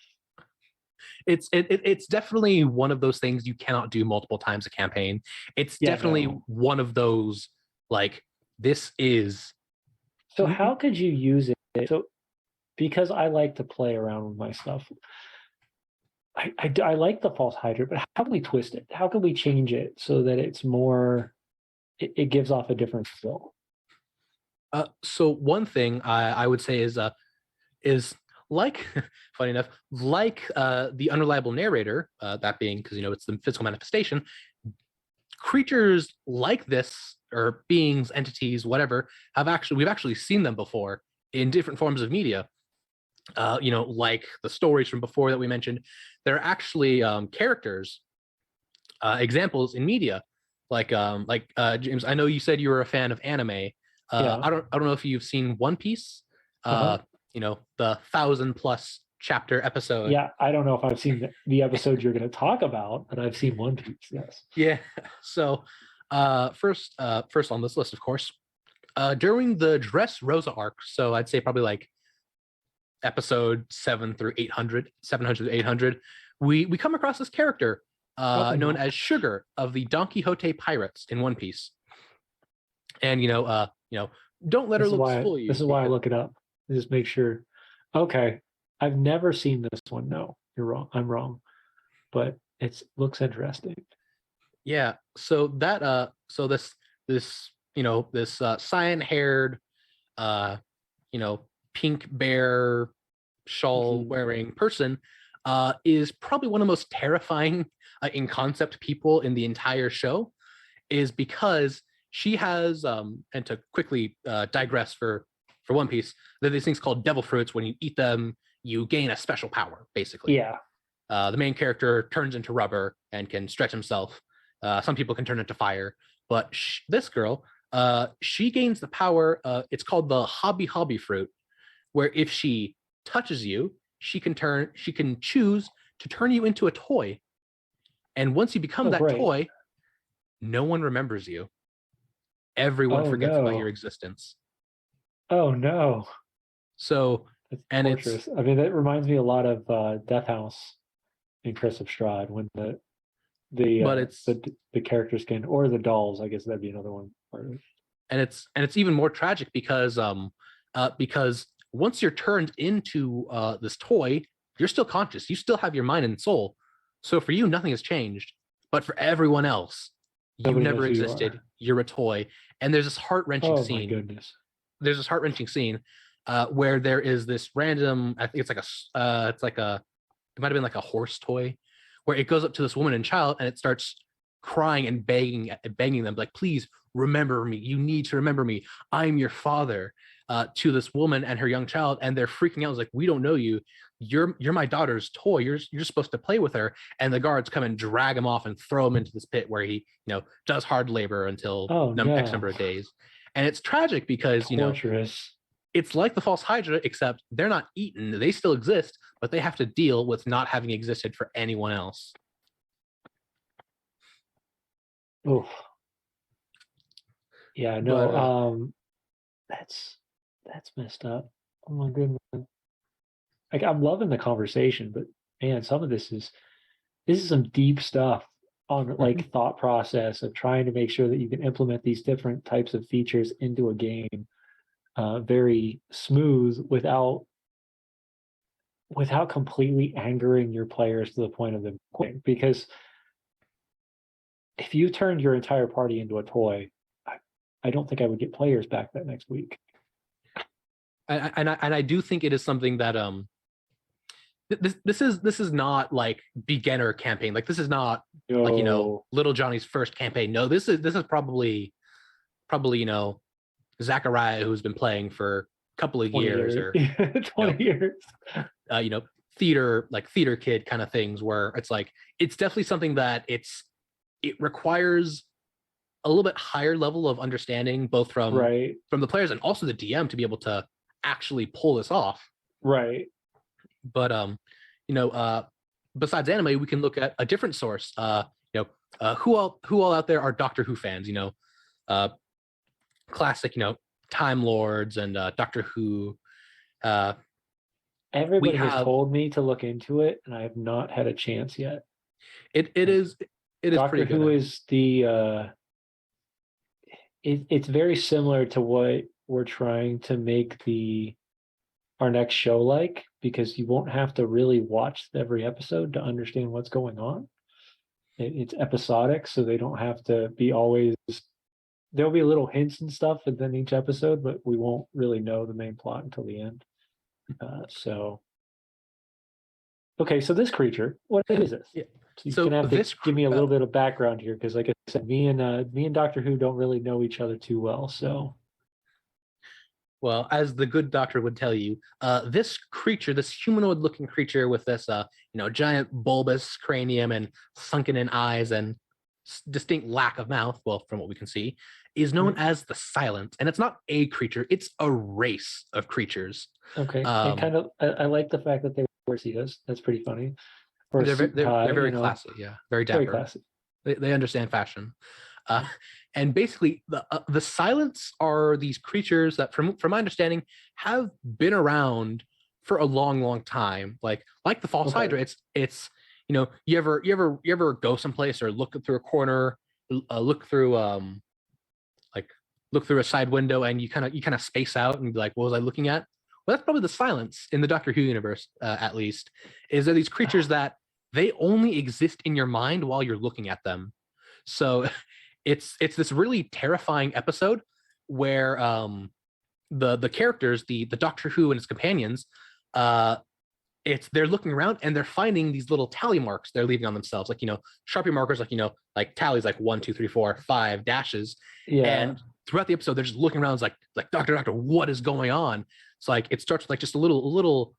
It's definitely one of those things you cannot do multiple times a campaign. It's definitely one of those, like, this is. So how could you use it? So because I like to play around with my stuff, I like the false Hydra, but how can we twist it? How can we change it so that it's more, it gives off a different feel? So one thing I would say is like, funny enough, like the Unreliable Narrator, that being because it's the physical manifestation, creatures like this, or beings, entities, whatever, we've actually seen them before in different forms of media. Like the stories from before that we mentioned, they're actually characters, examples in media. Like James, I know you said you were a fan of anime. I don't know if you've seen One Piece. The 1,000+ chapter episode. Yeah, I don't know if I've seen the episode you're going to talk about, but I've seen One Piece. Yes. Yeah. So, first on this list, of course, during the Dressrosa arc. So I'd say probably like episode 700 to 800, we come across this character known as Sugar of the Don Quixote Pirates in One Piece. And don't let her looks fool you. This is why I look it up. Just make sure. Okay, I've never seen this one. No, you're wrong. I'm wrong, but it looks interesting. Yeah. So that this cyan-haired, pink bear shawl wearing person is probably one of the most terrifying in concept people in the entire show, is because she has and to quickly digress for One Piece, there are these things called devil fruits. When you eat them, you gain a special power, basically. Yeah. The main character turns into rubber and can stretch himself. Some people can turn into fire, but this girl, she gains the power. It's called the hobby fruit, where if she touches you, she can choose to turn you into a toy. And once you become toy, no one remembers you. Everyone forgets about your existence. Oh no! So that's torturous. I mean, that reminds me a lot of Death House in Curse of Strahd, when the characters can, or the dolls. I guess that'd be another one. And it's even more tragic because once you're turned into this toy, you're still conscious. You still have your mind and soul. So for you, nothing has changed. But for everyone else, you never existed. You're a toy. And there's this heart-wrenching scene. Oh my goodness. There's this heart-wrenching scene where there is this random, I think it might have been like a horse toy, where it goes up to this woman and child and it starts crying and begging them, like, please remember me. You need to remember me. I'm your father, to this woman and her young child. And they're freaking out. It's like, we don't know you. You're my daughter's toy. You're supposed to play with her. And the guards come and drag him off and throw him into this pit where he, does hard labor until X number of days. And it's tragic because, torturous. it's like the false Hydra, except they're not eaten. They still exist, but they have to deal with not having existed for anyone else. Oh, yeah, no, that's messed up. Oh my goodness. Like, I'm loving the conversation, but man, some of this is some deep stuff on like thought process of trying to make sure that you can implement these different types of features into a game very smooth without completely angering your players to the point of them quitting. Because if you turned your entire party into a toy, I don't think I would get players back that next week. And I do think it is something that this is not like beginner campaign. Like this is not like, you know, Little Johnny's first campaign. No, this is probably you know, Zachariah, who's been playing for a couple of years or 20 years. You know, theater kid kind of things, where it's like it's definitely something that it requires a little bit higher level of understanding, both from the players and also the DM, to be able to actually pull this off. Right. But you know, besides anime, we can look at a different source. You know, who all out there are Doctor Who fans? You know, classic, you know, Time Lords and Doctor Who. Everybody has told me to look into it, and I have not had a chance yet. It is Doctor pretty good. Who is the it's very similar to what we're trying to make our next show like, because you won't have to really watch every episode to understand what's going on. It's episodic, so they don't have to be always. There'll be little hints and stuff within each episode, but we won't really know the main plot until the end. Okay, so this creature, what is this? Yeah. So you're gonna have to give me a little bit of background here, because like I said, me and Doctor Who don't really know each other too well. So, well, as the good doctor would tell you, this creature, this humanoid-looking creature with this, you know, giant bulbous cranium and sunken-in eyes and distinct lack of mouth, well, from what we can see, is known as the Silent, and it's not a creature; it's a race of creatures. Okay, and kind of, I like the fact that they wear tuxedos. That's pretty funny. They're very classy, yeah, very dapper. Very classy. They understand fashion, and basically the Silents are these creatures that, from my understanding, have been around for a long time. Like the false Hydra, it's you know, you ever go someplace or look through a corner, look through a side window, and you kind of space out and be like, what was I looking at? Well, that's probably the Silents in the Doctor Who universe, at least. Is there these creatures that they only exist in your mind while you're looking at them? So it's this really terrifying episode where the characters, the Doctor Who and his companions, they're looking around and they're finding these little tally marks they're leaving on themselves, like, you know, Sharpie markers, like, you know, like tallies, like 1, 2, 3, 4, 5 dashes. Yeah. And throughout the episode, they're just looking around, it's like doctor, what is going on? It's like it starts with like just a little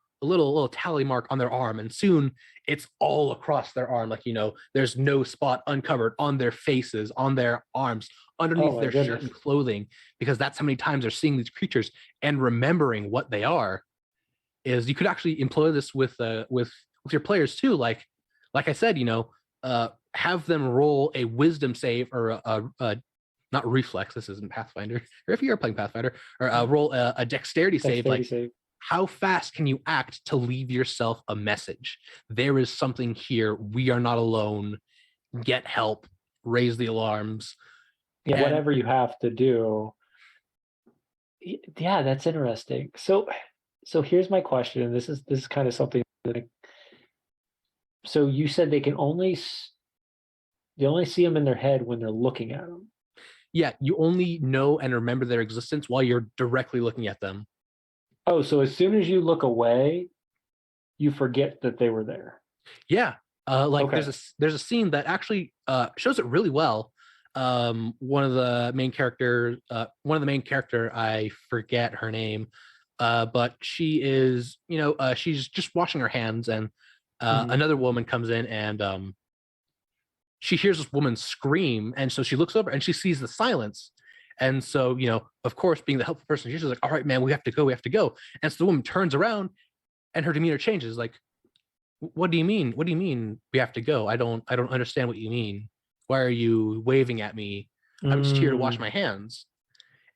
tally mark on their arm, and soon it's all across their arm. Like, you know, there's no spot uncovered on their faces, on their arms, underneath their shirt and clothing, because that's how many times they're seeing these creatures and remembering what they are. Is you could actually employ this with your players too. Like I said, you know, have them roll a wisdom save or a not reflex. This isn't Pathfinder. Or if you are playing Pathfinder, or roll a dexterity save. How fast can you act to leave yourself a message? There is something here. We are not alone. Get help. Raise the alarms. Yeah, whatever you have to do. Yeah, that's interesting. So here's my question, and this is kind of something that. So you said they only see them in their head when they're looking at them. Yeah, you only know and remember their existence while you're directly looking at them. Oh, so as soon as you look away, you forget that they were there. Yeah, there's a scene that actually shows it really well. One of the main character, I forget her name, but she is, you know, she's just washing her hands, and another woman comes in, and she hears this woman scream, and so she looks over and she sees the Silence, And so, of course, being the helpful person, she's like, all right, man, we have to go. And so the woman turns around and her demeanor changes. Like, what do you mean? What do you mean we have to go? I don't understand what you mean. Why are you waving at me? I'm just here to wash my hands.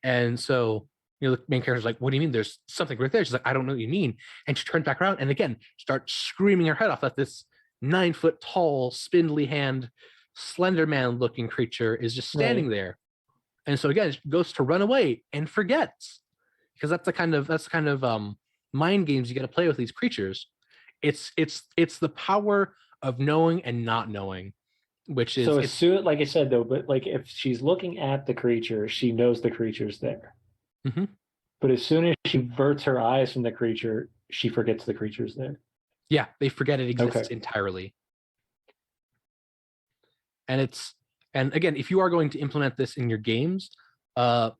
And so, the main character's like, what do you mean? There's something right there. She's like, I don't know what you mean. And she turns back around and again starts screaming her head off at this 9-foot tall, spindly hand, slender man looking creature is just standing there. And so again, she goes to run away and forgets. Because that's the kind of mind games you got to play with these creatures. It's the power of knowing and not knowing, which is so as soon, like I said though, but like if she's looking at the creature, she knows the creature's there. Mm-hmm. But as soon as she averts her eyes from the creature, she forgets the creature's there. Yeah, they forget it exists entirely. And again, if you are going to implement this in your games, I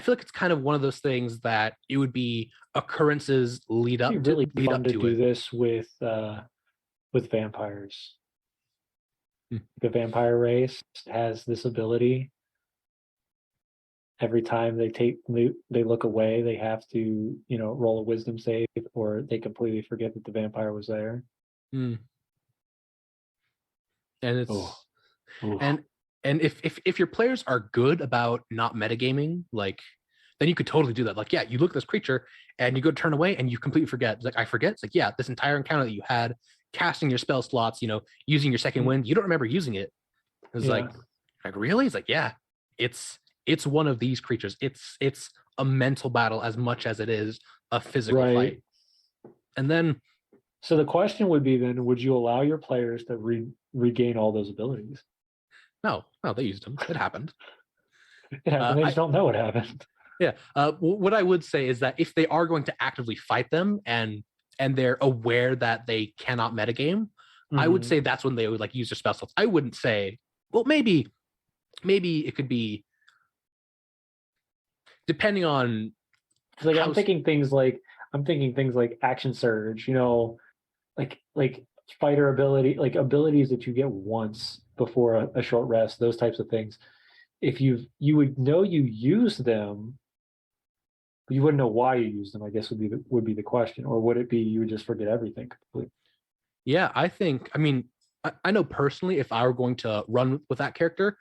feel like it's kind of one of those things that it would be occurrences lead up It'd be really to fun to do it. this with vampires. The vampire race has this ability. Every time they look away, they have to roll a wisdom save, or they completely forget that the vampire was there. And it's Ooh. and if your players are good about not metagaming, like, then you could totally do that. Like, yeah, you look at this creature and you go to turn away and you completely forget. It's like, I forget. It's like, yeah, this entire encounter that you had, casting your spell slots, using your second wind, you don't remember using it. It's like really? It's like, yeah, it's one of these creatures. It's a mental battle as much as it is a physical fight. And then, so the question would be then, would you allow your players to regain all those abilities? No, they used them. It happened. It happened. They just don't know what happened. Yeah. What I would say is that if they are going to actively fight them and they're aware that they cannot metagame, I would say that's when they would use their spell slots. I wouldn't say, well, maybe it could be depending on. Like I'm thinking things like action surge, like fighter ability, like abilities that you get once before a short rest, those types of things. If you would know you use them, but you wouldn't know why you use them, I guess would be the question. Or would it be you would just forget everything completely? Yeah, I mean, I know personally, if I were going to run with that character,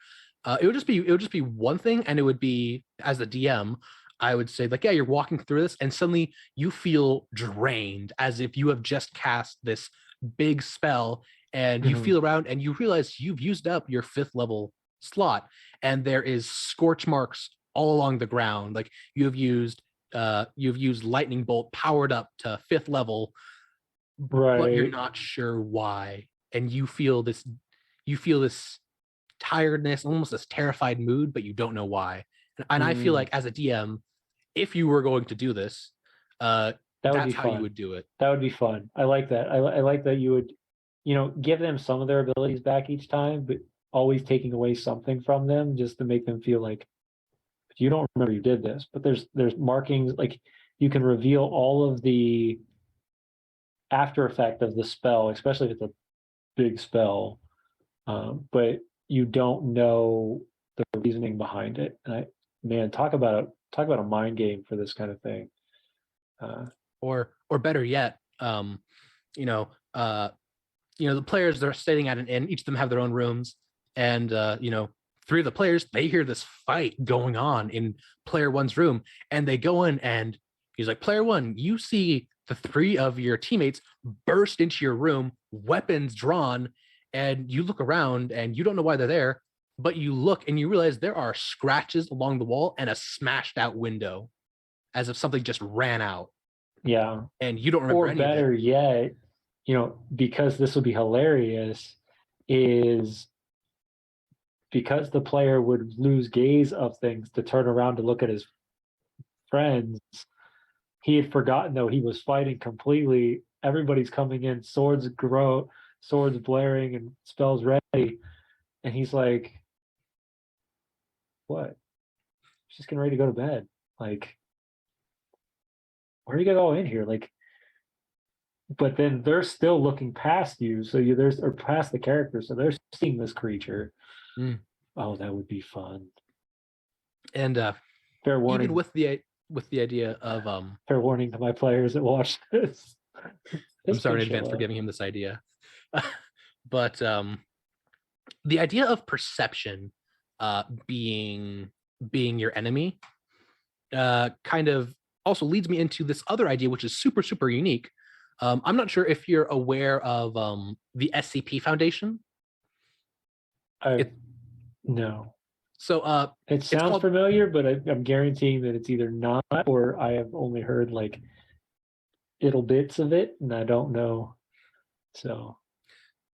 it would just be one thing, and it would be, as the DM, I would say, like, yeah, you're walking through this and suddenly you feel drained, as if you have just cast this big spell, and you feel around and you realize you've used up your 5th level slot, and there is scorch marks all along the ground. Like, you've used lightning bolt powered up to 5th level, but you're not sure why, and you feel this tiredness, almost this terrified mood, but you don't know why. And I feel like, as a DM, if you were going to do this, that's how you would do it. That would be fun. I like that. I like that you would, give them some of their abilities back each time, but always taking away something from them just to make them feel like you don't remember you did this. But there's markings, like you can reveal all of the after effect of the spell, especially if it's a big spell, but you don't know the reasoning behind it. And talk about a mind game for this kind of thing. Or better yet, the players, they're sitting at an inn, each of them have their own rooms, and 3 of the players, they hear this fight going on in player 1's room, and they go in, and he's like, player 1, you see the 3 of your teammates burst into your room, weapons drawn, and you look around and you don't know why they're there, but you look and you realize there are scratches along the wall and a smashed out window, as if something just ran out. Yeah. And you don't remember any of it. Or better yet, because this would be hilarious, is because the player would lose gaze of things to turn around to look at his friends, he had forgotten, though, he was fighting completely. Everybody's coming in, swords blaring and spells ready. And he's like, what? Just getting ready to go to bed. Like, where are you gonna go in here? Like, but then they're still looking past you, or past the character, so they're seeing this creature. Oh, that would be fun. And Fair warning. even with the idea of fair warning to my players that watch this. I'm sorry in advance for giving him this idea. But the idea of perception being your enemy kind of also leads me into this other idea, which is super, super unique. I'm not sure if you're aware of the SCP Foundation. No. So it sounds familiar, but I'm guaranteeing that it's either not, or I have only heard like little bits of it, and I don't know. So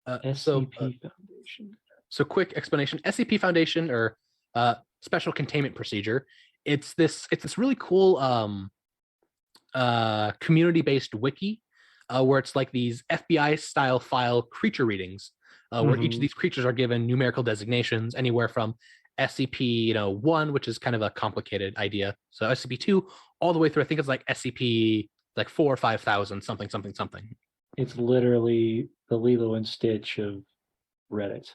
SCP Foundation. So quick explanation: SCP Foundation, or Special Containment Procedure. It's this really cool community-based wiki where it's like these FBI style file creature readings, where each of these creatures are given numerical designations, anywhere from SCP-1, which is kind of a complicated idea, so SCP-2 all the way through. I think it's like SCP like 4,000 or 5,000 something. It's literally the Lilo and Stitch of Reddit.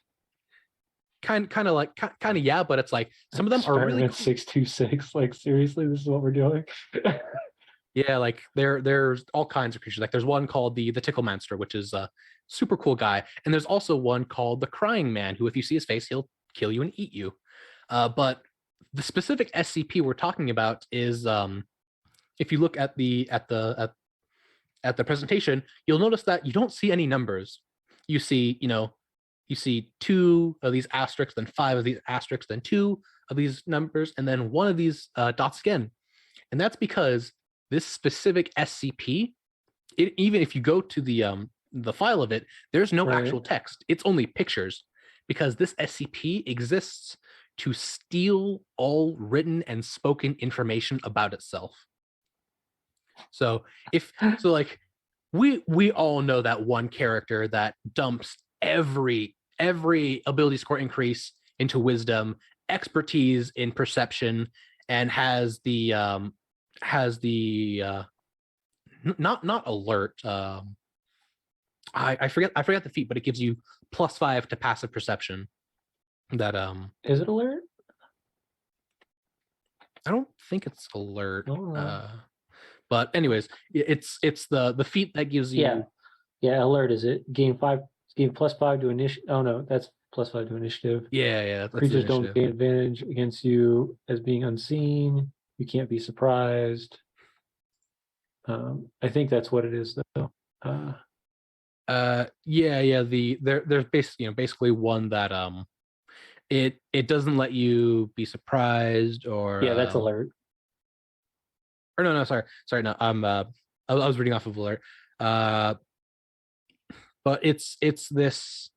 Kind of yeah, but it's like some of them are really cool. 626. Like, seriously, this is what we're doing. Yeah, like there's all kinds of creatures. Like there's one called the Ticklemonster, which is a super cool guy, and there's also one called the Crying Man, who if you see his face, he'll kill you and eat you. But the specific SCP we're talking about is if you look at the presentation, you'll notice that you don't see any numbers. You see, you see 2 of these asterisks, then 5 of these asterisks, then 2 of these numbers, and then 1 of these dots again. And that's because this specific SCP, even if you go to the file of it, there's no actual text. It's only pictures, because this SCP exists to steal all written and spoken information about itself. So like we all know that one character that dumps every ability score increase into wisdom, expertise in perception, and has the not alert. I forget the feat, but it gives you +5 to passive perception. That is it alert? I don't think it's alert. But anyways, it's the feat that gives you. Yeah, alert is it? Gain +5 to initiative. Oh no, that's +5 to initiative. Yeah. Creatures don't gain advantage against you as being unseen. You can't be surprised. I think that's what it is, though. Yeah. There's basically one that it doesn't let you be surprised, or that's alert. Or no, sorry, no. I was reading off of alert. But it's this.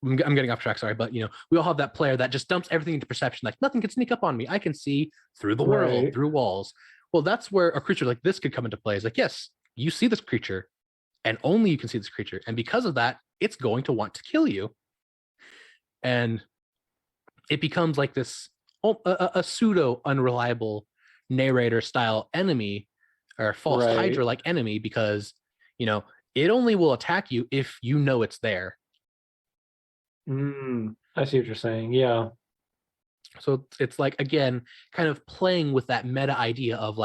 I'm getting off track, sorry, but we all have that player that just dumps everything into perception, like nothing can sneak up on me. I can see through the world, through walls. Well, that's where a creature like this could come into play. It's like, yes, you see this creature, and only you can see this creature, and because of that, it's going to want to kill you. And it becomes like this a pseudo unreliable narrator style enemy, or false Hydra like enemy, because it only will attack you if you know it's there. I see what you're saying. Yeah. So it's like, again, kind of playing with that meta idea of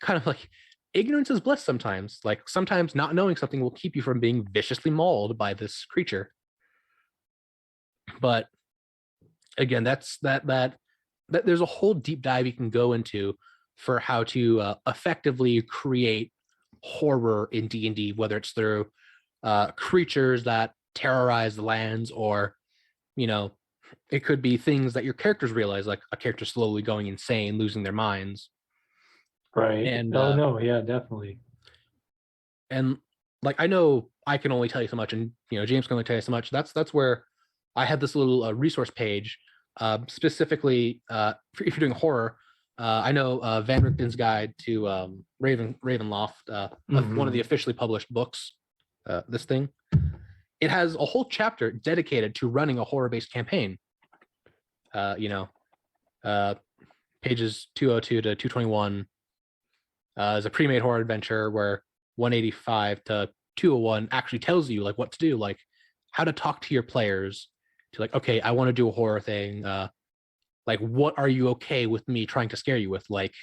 kind of like ignorance is bliss sometimes. Like sometimes not knowing something will keep you from being viciously mauled by this creature. But again, that's that there's a whole deep dive you can go into for how to effectively create horror in D&D, whether it's through creatures that terrorize the lands, or it could be things that your characters realize, like a character slowly going insane, losing their minds. Right. And yeah, definitely. And like, I know I can only tell you so much, and James can only tell you so much. That's where I had this little resource page specifically if you're doing horror. I know Van Richten's Guide to Ravenloft, one of the officially published books. This thing, it has a whole chapter dedicated to running a horror-based campaign. Pages 202 to 221 is a pre-made horror adventure, where 185 to 201 actually tells you like what to do, like how to talk to your players to like, okay, I want to do a horror thing. Like, what are you okay with me trying to scare you with? Like,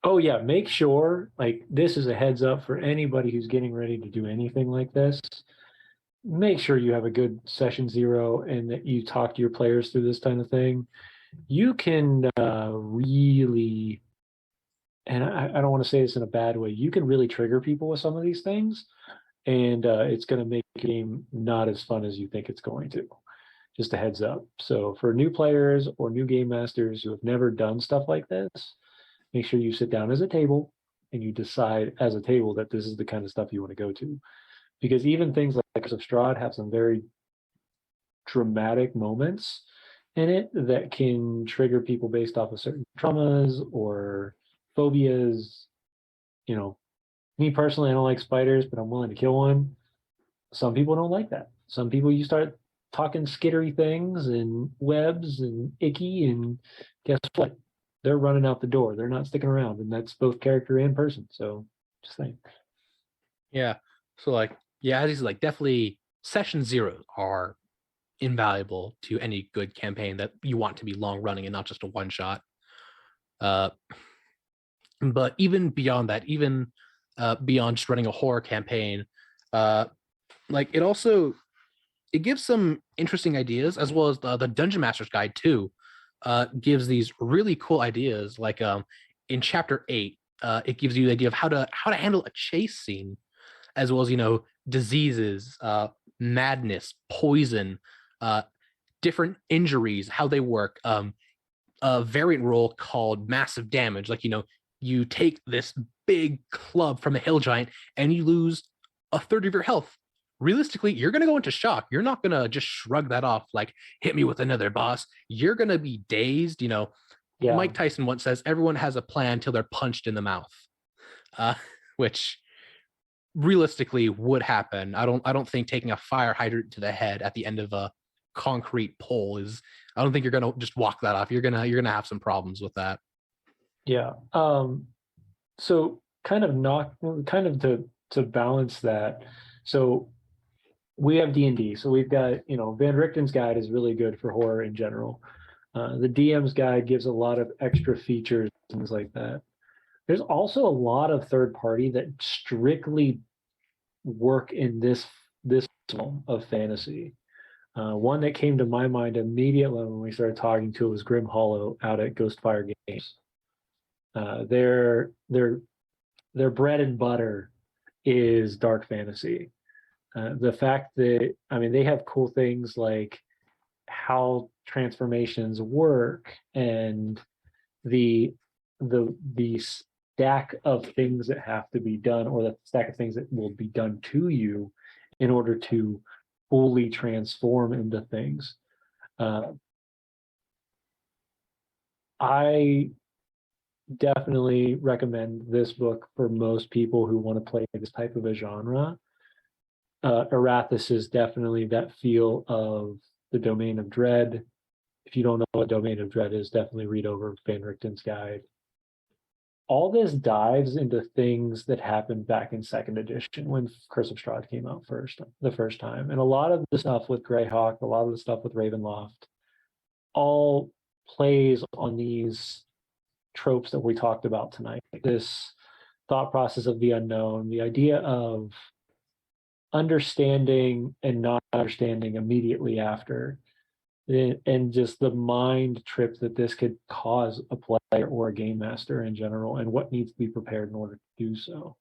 Oh yeah, make sure like this is a heads up for anybody who's getting ready to do anything like this. Make sure you have a good session zero and that you talk to your players through this kind of thing. You can really, and I don't want to say this in a bad way, you can really trigger people with some of these things, and it's going to make the game not as fun as you think it's going to. Just a heads up. So for new players or new game masters who have never done stuff like this, make sure you sit down as a table and you decide as a table that this is the kind of stuff you want to go to. Because even things like Curse of Strahd have some very dramatic moments in it that can trigger people based off of certain traumas or phobias. You know, me personally, I don't like spiders, but I'm willing to kill one. Some people don't like that. Some people, you start talking skittery things and webs and icky, and guess what? They're running out the door. They're not sticking around, and that's both character and person. So just saying. yeah. So like, yeah, these like definitely session zeros are invaluable to any good campaign that you want to be long running and not just a one shot. Uh, but even beyond that, even beyond just running a horror campaign, uh, like it gives some interesting ideas, as well as the Dungeon Master's Guide too. Gives these really cool ideas. Like in chapter 8, it gives you the idea of how to handle a chase scene, as well as diseases, madness, poison, uh, different injuries, how they work. A variant role called massive damage. Like you take this big club from a hill giant and you lose a third of your health. Realistically, you're going to go into shock. You're not going to just shrug that off like, hit me with another boss. You're going to be dazed. Yeah. Mike Tyson once says, everyone has a plan till they're punched in the mouth, which realistically would happen. I don't think taking a fire hydrant to the head at the end of a concrete pole is, I don't think you're going to just walk that off. You're going to have some problems with that. Yeah. So kind of to balance that. So we have D&D. So we've got, Van Richten's guide is really good for horror in general. The DM's guide gives a lot of extra features, things like that. There's also a lot of third party that strictly work in this realm of fantasy. One that came to my mind immediately when we started talking to it was Grim Hollow out at Ghostfire Games. Their bread and butter is dark fantasy. The fact that they have cool things like how transformations work and the stack of things that have to be done, or the stack of things that will be done to you in order to fully transform into things. I definitely recommend this book for most people who want to play this type of a genre. Arathis is definitely that feel of the Domain of Dread. If you don't know what Domain of Dread is, definitely read over Van Richten's guide. All this dives into things that happened back in second edition when Curse of Strahd came out the first time. And a lot of the stuff with Greyhawk, a lot of the stuff with Ravenloft, all plays on these tropes that we talked about tonight. This thought process of the unknown, the idea of understanding and not understanding immediately after, and just the mind trip that this could cause a player or a game master in general, and what needs to be prepared in order to do so.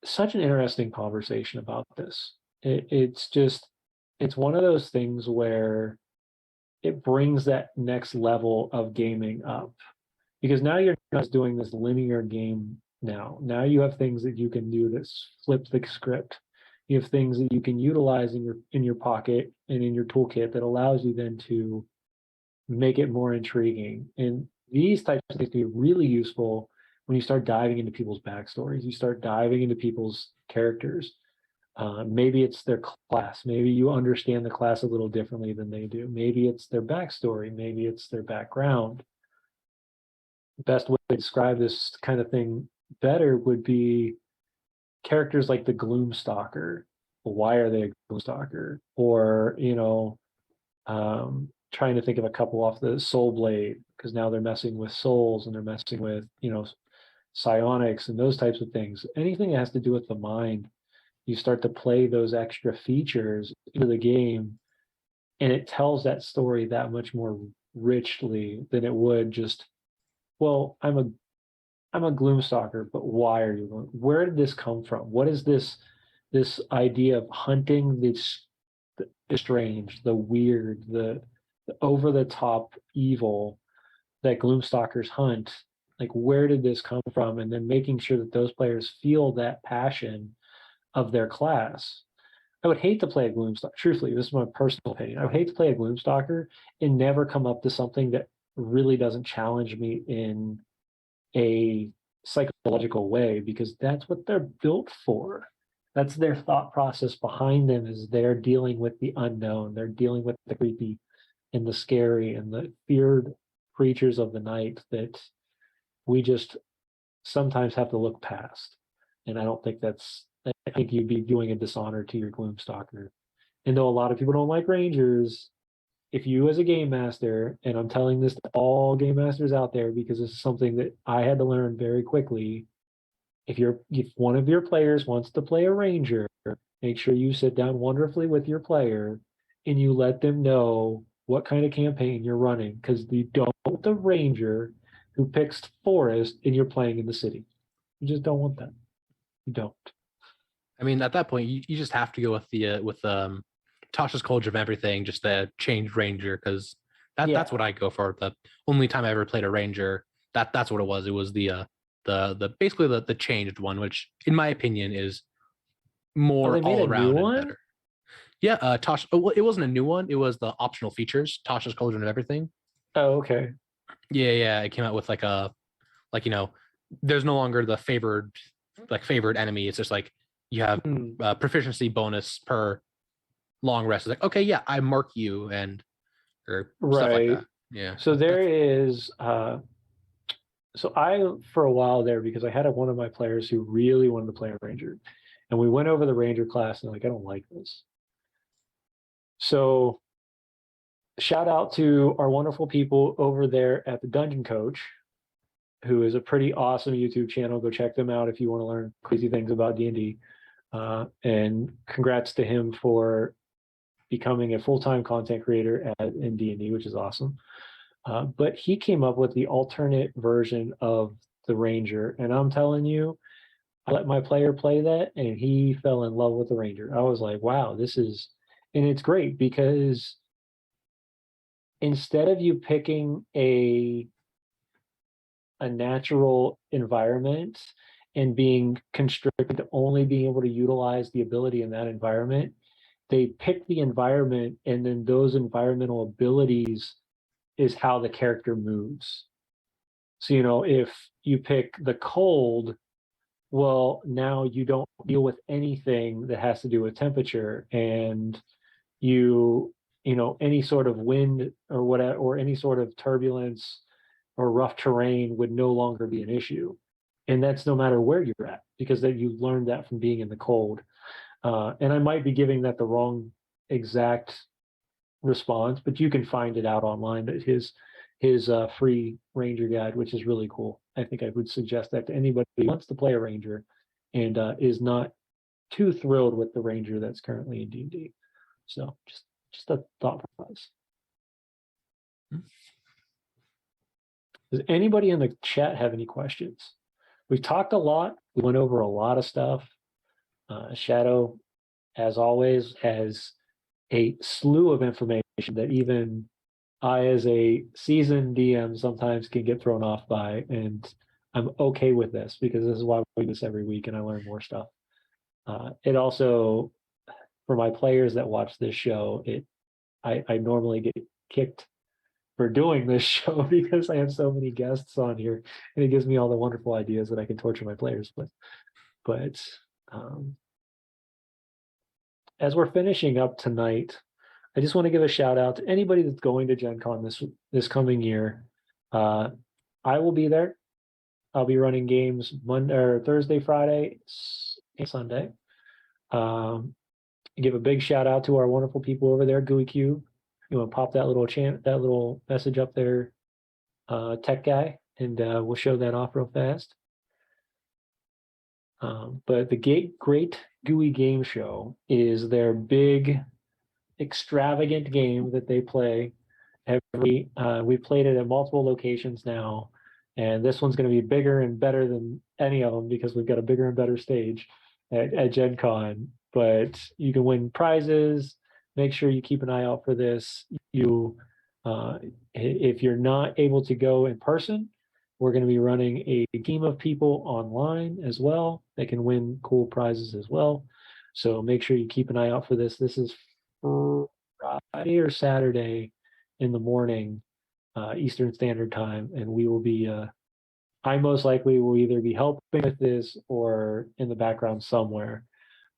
Such an interesting conversation about this. It's one of those things where it brings that next level of gaming up, because now you're not just doing this linear game. Now you have things that you can do that flip the script. You have things that you can utilize in your pocket and in your toolkit that allows you then to make it more intriguing. And these types of things can be really useful when you start diving into people's backstories. You start diving into people's characters. Maybe it's their class. Maybe you understand the class a little differently than they do. Maybe it's their backstory. Maybe it's their background. The best way to describe this kind of thing better would be characters like the Gloomstalker. why are they a Gloomstalker? Or, trying to think of a couple off the Soul Blade, because now they're messing with souls and they're messing with, psionics and those types of things. Anything that has to do with the mind, you start to play those extra features into the game, and it tells that story that much more richly than it would just, well, I'm a Gloomstalker, but why are you going? Where did this come from? What is this idea of hunting the strange, the weird, the over the top evil that Gloomstalkers hunt? Like, where did this come from? And then making sure that those players feel that passion of their class. I would hate to play a Gloomstalker. Truthfully, this is my personal opinion. I would hate to play a Gloomstalker and never come up to something that really doesn't challenge me in a psychological way, because that's what they're built for. That's their thought process behind them, is they're dealing with the unknown. They're dealing with the creepy and the scary and the feared creatures of the night that we just sometimes have to look past. And I think you'd be doing a dishonor to your Gloomstalker. And though a lot of people don't like Rangers, if you as a game master, and I'm telling this to all game masters out there because this is something that I had to learn very quickly, if one of your players wants to play a ranger, make sure you sit down wonderfully with your player and you let them know what kind of campaign you're running, because you don't want the ranger who picks forest and you're playing in the city. You just don't want that. You don't. I mean, at that point, you just have to go with the Tasha's Culture of everything, just the changed ranger, because that's what I go for. The only time I ever played a ranger, that's what it was. It was the basically the changed one, which in my opinion is more all around and better. Yeah, Tasha. Well, it wasn't a new one. It was the optional features, Tasha's Cauldron of Everything. Oh, okay. Yeah. It came out with there's no longer the favored enemy. It's just like you have proficiency bonus per long rest. It's like, okay, yeah, I mark you or stuff like that. Yeah. So there is. So I, for a while there, because I had one of my players who really wanted to play a ranger, and we went over the ranger class, and like, I don't like this. So shout out to our wonderful people over there at the Dungeon Coach, who is a pretty awesome YouTube channel. Go check them out if you want to learn crazy things about D&D. And congrats to him for becoming a full-time content creator in D&D, which is awesome. But he came up with the alternate version of the Ranger. And I'm telling you, I let my player play that and he fell in love with the Ranger. I was like, wow, and it's great because instead of you picking a natural environment and being constricted to only being able to utilize the ability in that environment, they pick the environment, and then those environmental abilities is how the character moves. So, if you pick the cold, well, now you don't deal with anything that has to do with temperature, and any sort of wind or whatever, or any sort of turbulence or rough terrain would no longer be an issue. And that's no matter where you're at, because that you learned that from being in the cold. And I might be giving that the wrong exact response, but you can find it out online. His free Ranger guide, which is really cool. I think I would suggest that to anybody who wants to play a Ranger and is not too thrilled with the Ranger that's currently in D&D. So just a thought process. Does anybody in the chat have any questions? We've talked a lot. We went over a lot of stuff. Shadow, as always, has a slew of information that even I, as a seasoned DM, sometimes can get thrown off by, and I'm okay with this because this is why we do this every week, and I learn more stuff. It also, for my players that watch this show, I normally get kicked for doing this show because I have so many guests on here, and it gives me all the wonderful ideas that I can torture my players with. But as we're finishing up tonight, I just want to give a shout out to anybody that's going to Gen Con this coming year. I will be there. I'll be running games Monday or Thursday, Friday, and Sunday. give a big shout out to our wonderful people over there, GUI Cube. You want to pop that little message up there, tech guy, and we'll show that off real fast. But the Great GUI Game Show is their big, extravagant game that they play. We've played it at multiple locations now, and this one's going to be bigger and better than any of them because we've got a bigger and better stage at Gen Con. But you can win prizes. Make sure you keep an eye out for this. If you're not able to go in person, we're going to be running a team of people online as well. They can win cool prizes as well. So make sure you keep an eye out for this. This is Friday or Saturday in the morning, Eastern Standard Time, and we will be. I most likely will either be helping with this or in the background somewhere.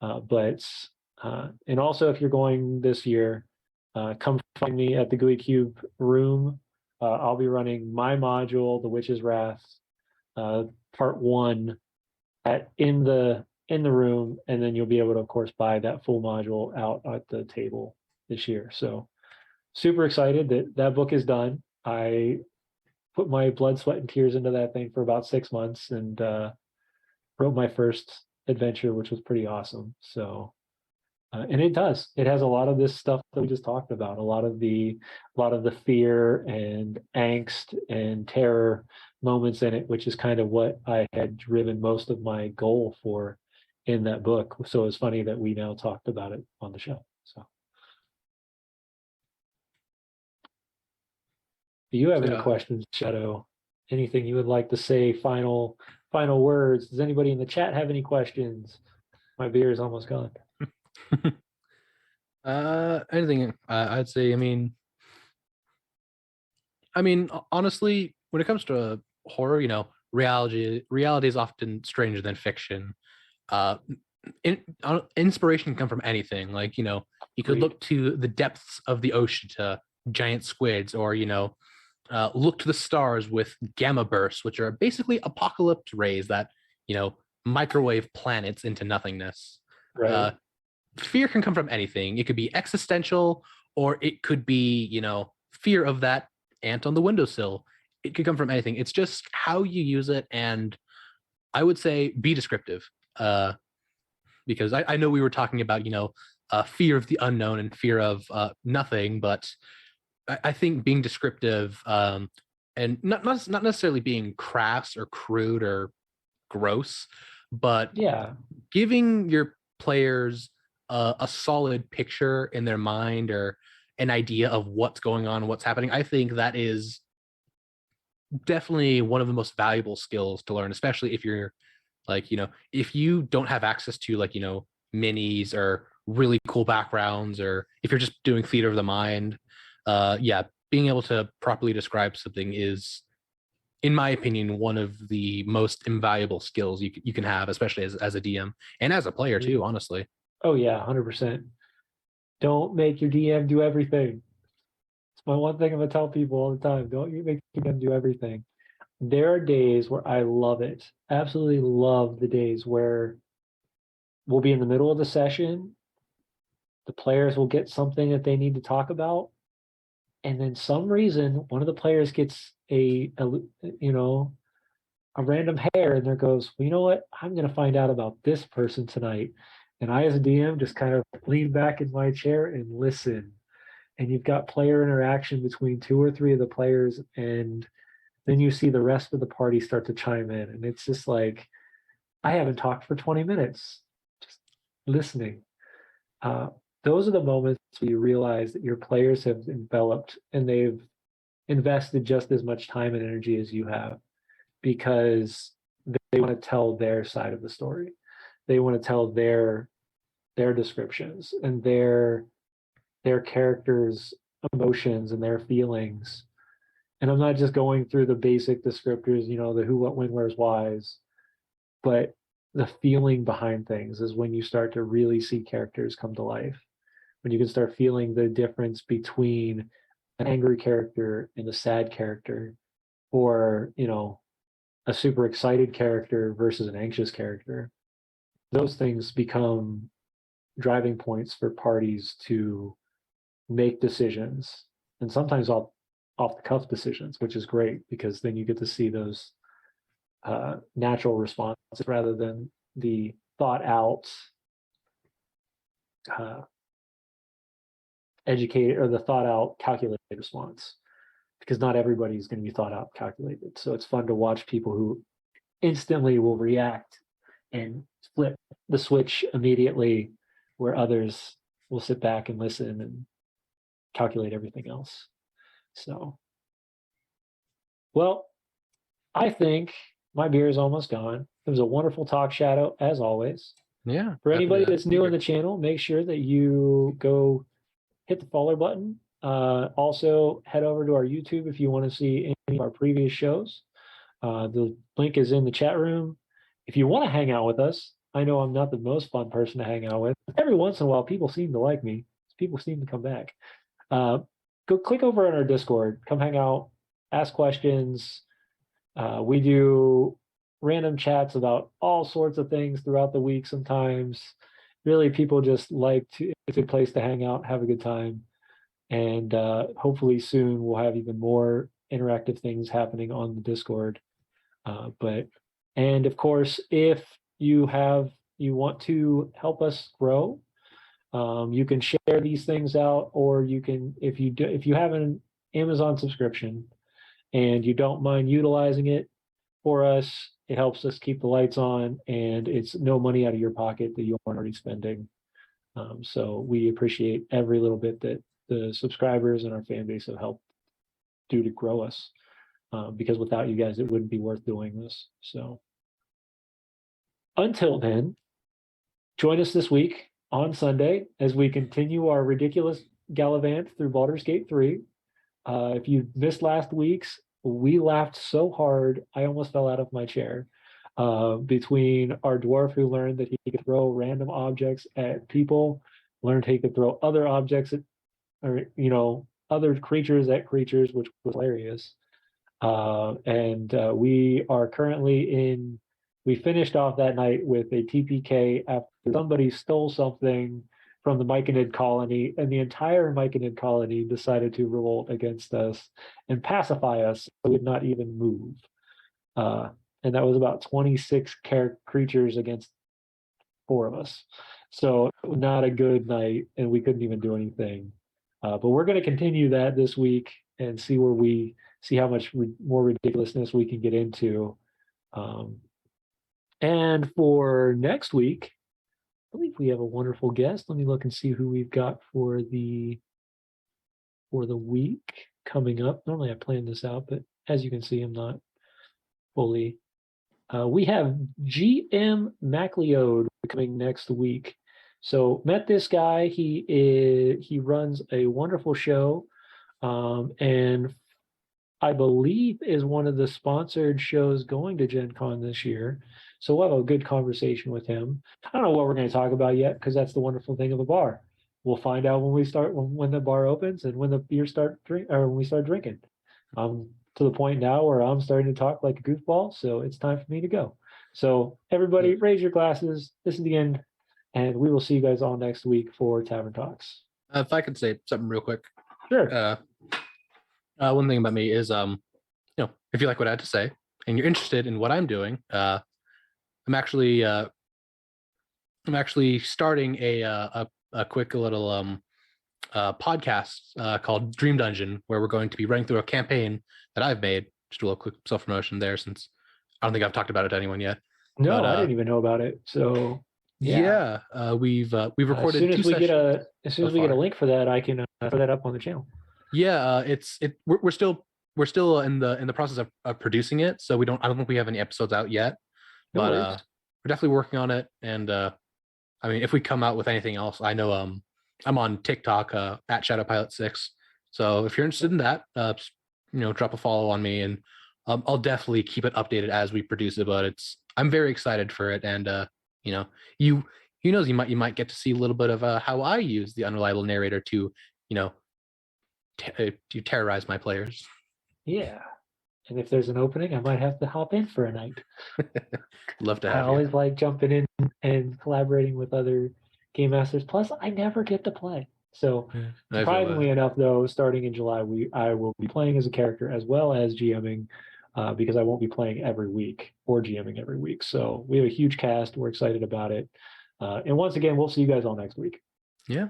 And also, if you're going this year, come find me at the GUI Cube room. I'll be running my module, The Witch's Wrath, part 1, in the room, and then you'll be able to, of course, buy that full module out at the table this year. So super excited that book is done. I put my blood, sweat, and tears into that thing for about 6 months, and wrote my first adventure, which was pretty awesome. So. And it does. It has a lot of this stuff that we just talked about. A lot of the fear and angst and terror moments in it, which is kind of what I had driven most of my goal for in that book. So it's funny that we now talked about it on the show. So, do you have any questions, Shadow? Anything you would like to say? Final words. Does anybody in the chat have any questions? My beer is almost gone. Anything I'd say, I mean honestly, when it comes to horror, reality is often stranger than fiction. Inspiration can come from anything. Like, you could look to the depths of the ocean to giant squids, or look to the stars with gamma bursts, which are basically apocalypse rays that microwave planets into nothingness. Right. Fear can come from anything. It could be existential, or it could be, fear of that ant on the windowsill. It could come from anything. It's just how you use it. And I would say be descriptive, because I know we were talking about, fear of the unknown and fear of nothing, but I think being descriptive, and not necessarily being crass or crude or gross, but giving your players a solid picture in their mind, or an idea of what's going on, what's happening. I think that is definitely one of the most valuable skills to learn, especially if you're if you don't have access to minis or really cool backgrounds, or if you're just doing theater of the mind. Being able to properly describe something is, in my opinion, one of the most invaluable skills you can have, especially as a DM and as a player too, honestly. Oh yeah, 100%. Don't make your DM do everything. It's my one thing I'm gonna tell people all the time. Don't you make your DM do everything. There are days where I love it. Absolutely love the days where we'll be in the middle of the session. The players will get something that they need to talk about, and then some reason one of the players gets a random hair, and there goes, well, you know what? I'm gonna find out about this person tonight. And I, as a DM, just kind of lean back in my chair and listen. And you've got player interaction between 2 or 3 of the players, and then you see the rest of the party start to chime in. And it's just like, I haven't talked for 20 minutes, just listening. Those are the moments where you realize that your players have enveloped and they've invested just as much time and energy as you have, because they want to tell their side of the story. They want to tell their descriptions and their characters' emotions and their feelings. And I'm not just going through the basic descriptors, the who, what, when, where's, whys, but the feeling behind things is when you start to really see characters come to life. When you can start feeling the difference between an angry character and a sad character, or, a super excited character versus an anxious character. Those things become driving points for parties to make decisions, and sometimes off the cuff decisions, which is great because then you get to see those natural responses rather than the thought out educated or the thought out calculated response, because not everybody is going to be thought out calculated. So it's fun to watch people who instantly will react and flip the switch immediately, where others will sit back and listen and calculate everything else. So, well, I think my beer is almost gone. It was a wonderful talk, Shadow, as always. Yeah. For anybody that's new on the channel, make sure that you go hit the follow button. Also, head over to our YouTube if you want to see any of our previous shows. The link is in the chat room. If you want to hang out with us, I know I'm not the most fun person to hang out with. Every once in a while, people seem to like me. People seem to come back. Go click over on our Discord. Come hang out. Ask questions. We do random chats about all sorts of things throughout the week sometimes. Really, people just like to, it's a place to hang out, have a good time. And hopefully soon we'll have even more interactive things happening on the Discord. And of course, if you want to help us grow, you can share these things out, or you can, if you have an Amazon subscription and you don't mind utilizing it for us, it helps us keep the lights on, and it's no money out of your pocket that you aren't already spending. So we appreciate every little bit that the subscribers and our fan base have helped do to grow us, because without you guys, it wouldn't be worth doing this. So until then, join us this week on Sunday as we continue our ridiculous gallivant through Baldur's Gate 3. If you missed last week's, we laughed so hard, I almost fell out of my chair. Between our dwarf who learned that he could throw random objects at people, learned he could throw other objects at, or other creatures at creatures, which was hilarious. And we are currently we finished off that night with a TPK after somebody stole something from the Myconid colony, and the entire Myconid colony decided to revolt against us and pacify us, so we would not even move. And that was about 26 creatures against 4 of us. So not a good night, and we couldn't even do anything. But we're going to continue that this week and see how much more ridiculousness we can get into. And for next week, I believe we have a wonderful guest. Let me look and see who we've got for the week coming up. Normally I plan this out, but as you can see, I'm not fully. We have GM MacLeod coming next week. So met this guy. He runs a wonderful show, and I believe is one of the sponsored shows going to Gen Con this year. So we'll have a good conversation with him. I don't know what we're going to talk about yet, because that's the wonderful thing of a bar. We'll find out when the bar opens and when the beer when we start drinking. I'm to the point now where I'm starting to talk like a goofball, so it's time for me to go. So everybody, raise your glasses. This is the end, and we will see you guys all next week for Tavern Talks. If I could say something real quick. Sure. One thing about me is, if you like what I had to say and you're interested in what I'm doing, I'm actually starting a quick little podcast called Dream Dungeon, where we're going to be running through a campaign that I've made. Just a little quick self-promotion there, since I don't think I've talked about it to anyone yet. No, I didn't even know about it. So yeah, we've recorded as soon as we get a link for that, I can throw that up on the channel. Yeah, we're still in the process of producing it, so I don't think we have any episodes out yet. No but worries. we're definitely working on it, and I mean, if we come out with anything else, I know I'm on TikTok at ShadowPilot6. So if you're interested in that, drop a follow on me, and I'll definitely keep it updated as we produce it. But I'm very excited for it, and you might get to see a little bit of how I use the Unreliable Narrator to to terrorize my players. Yeah. And if there's an opening, I might have to hop in for a night. Love to have I always like jumping in and collaborating with other Game Masters Plus I never get to play. So I feel surprisingly that. enough, though, starting in July, I will be playing as a character as well as GMing, because I won't be playing every week or GMing every week. So we have a huge cast. We're excited about it. And once again, we'll see you guys all next week. Yeah.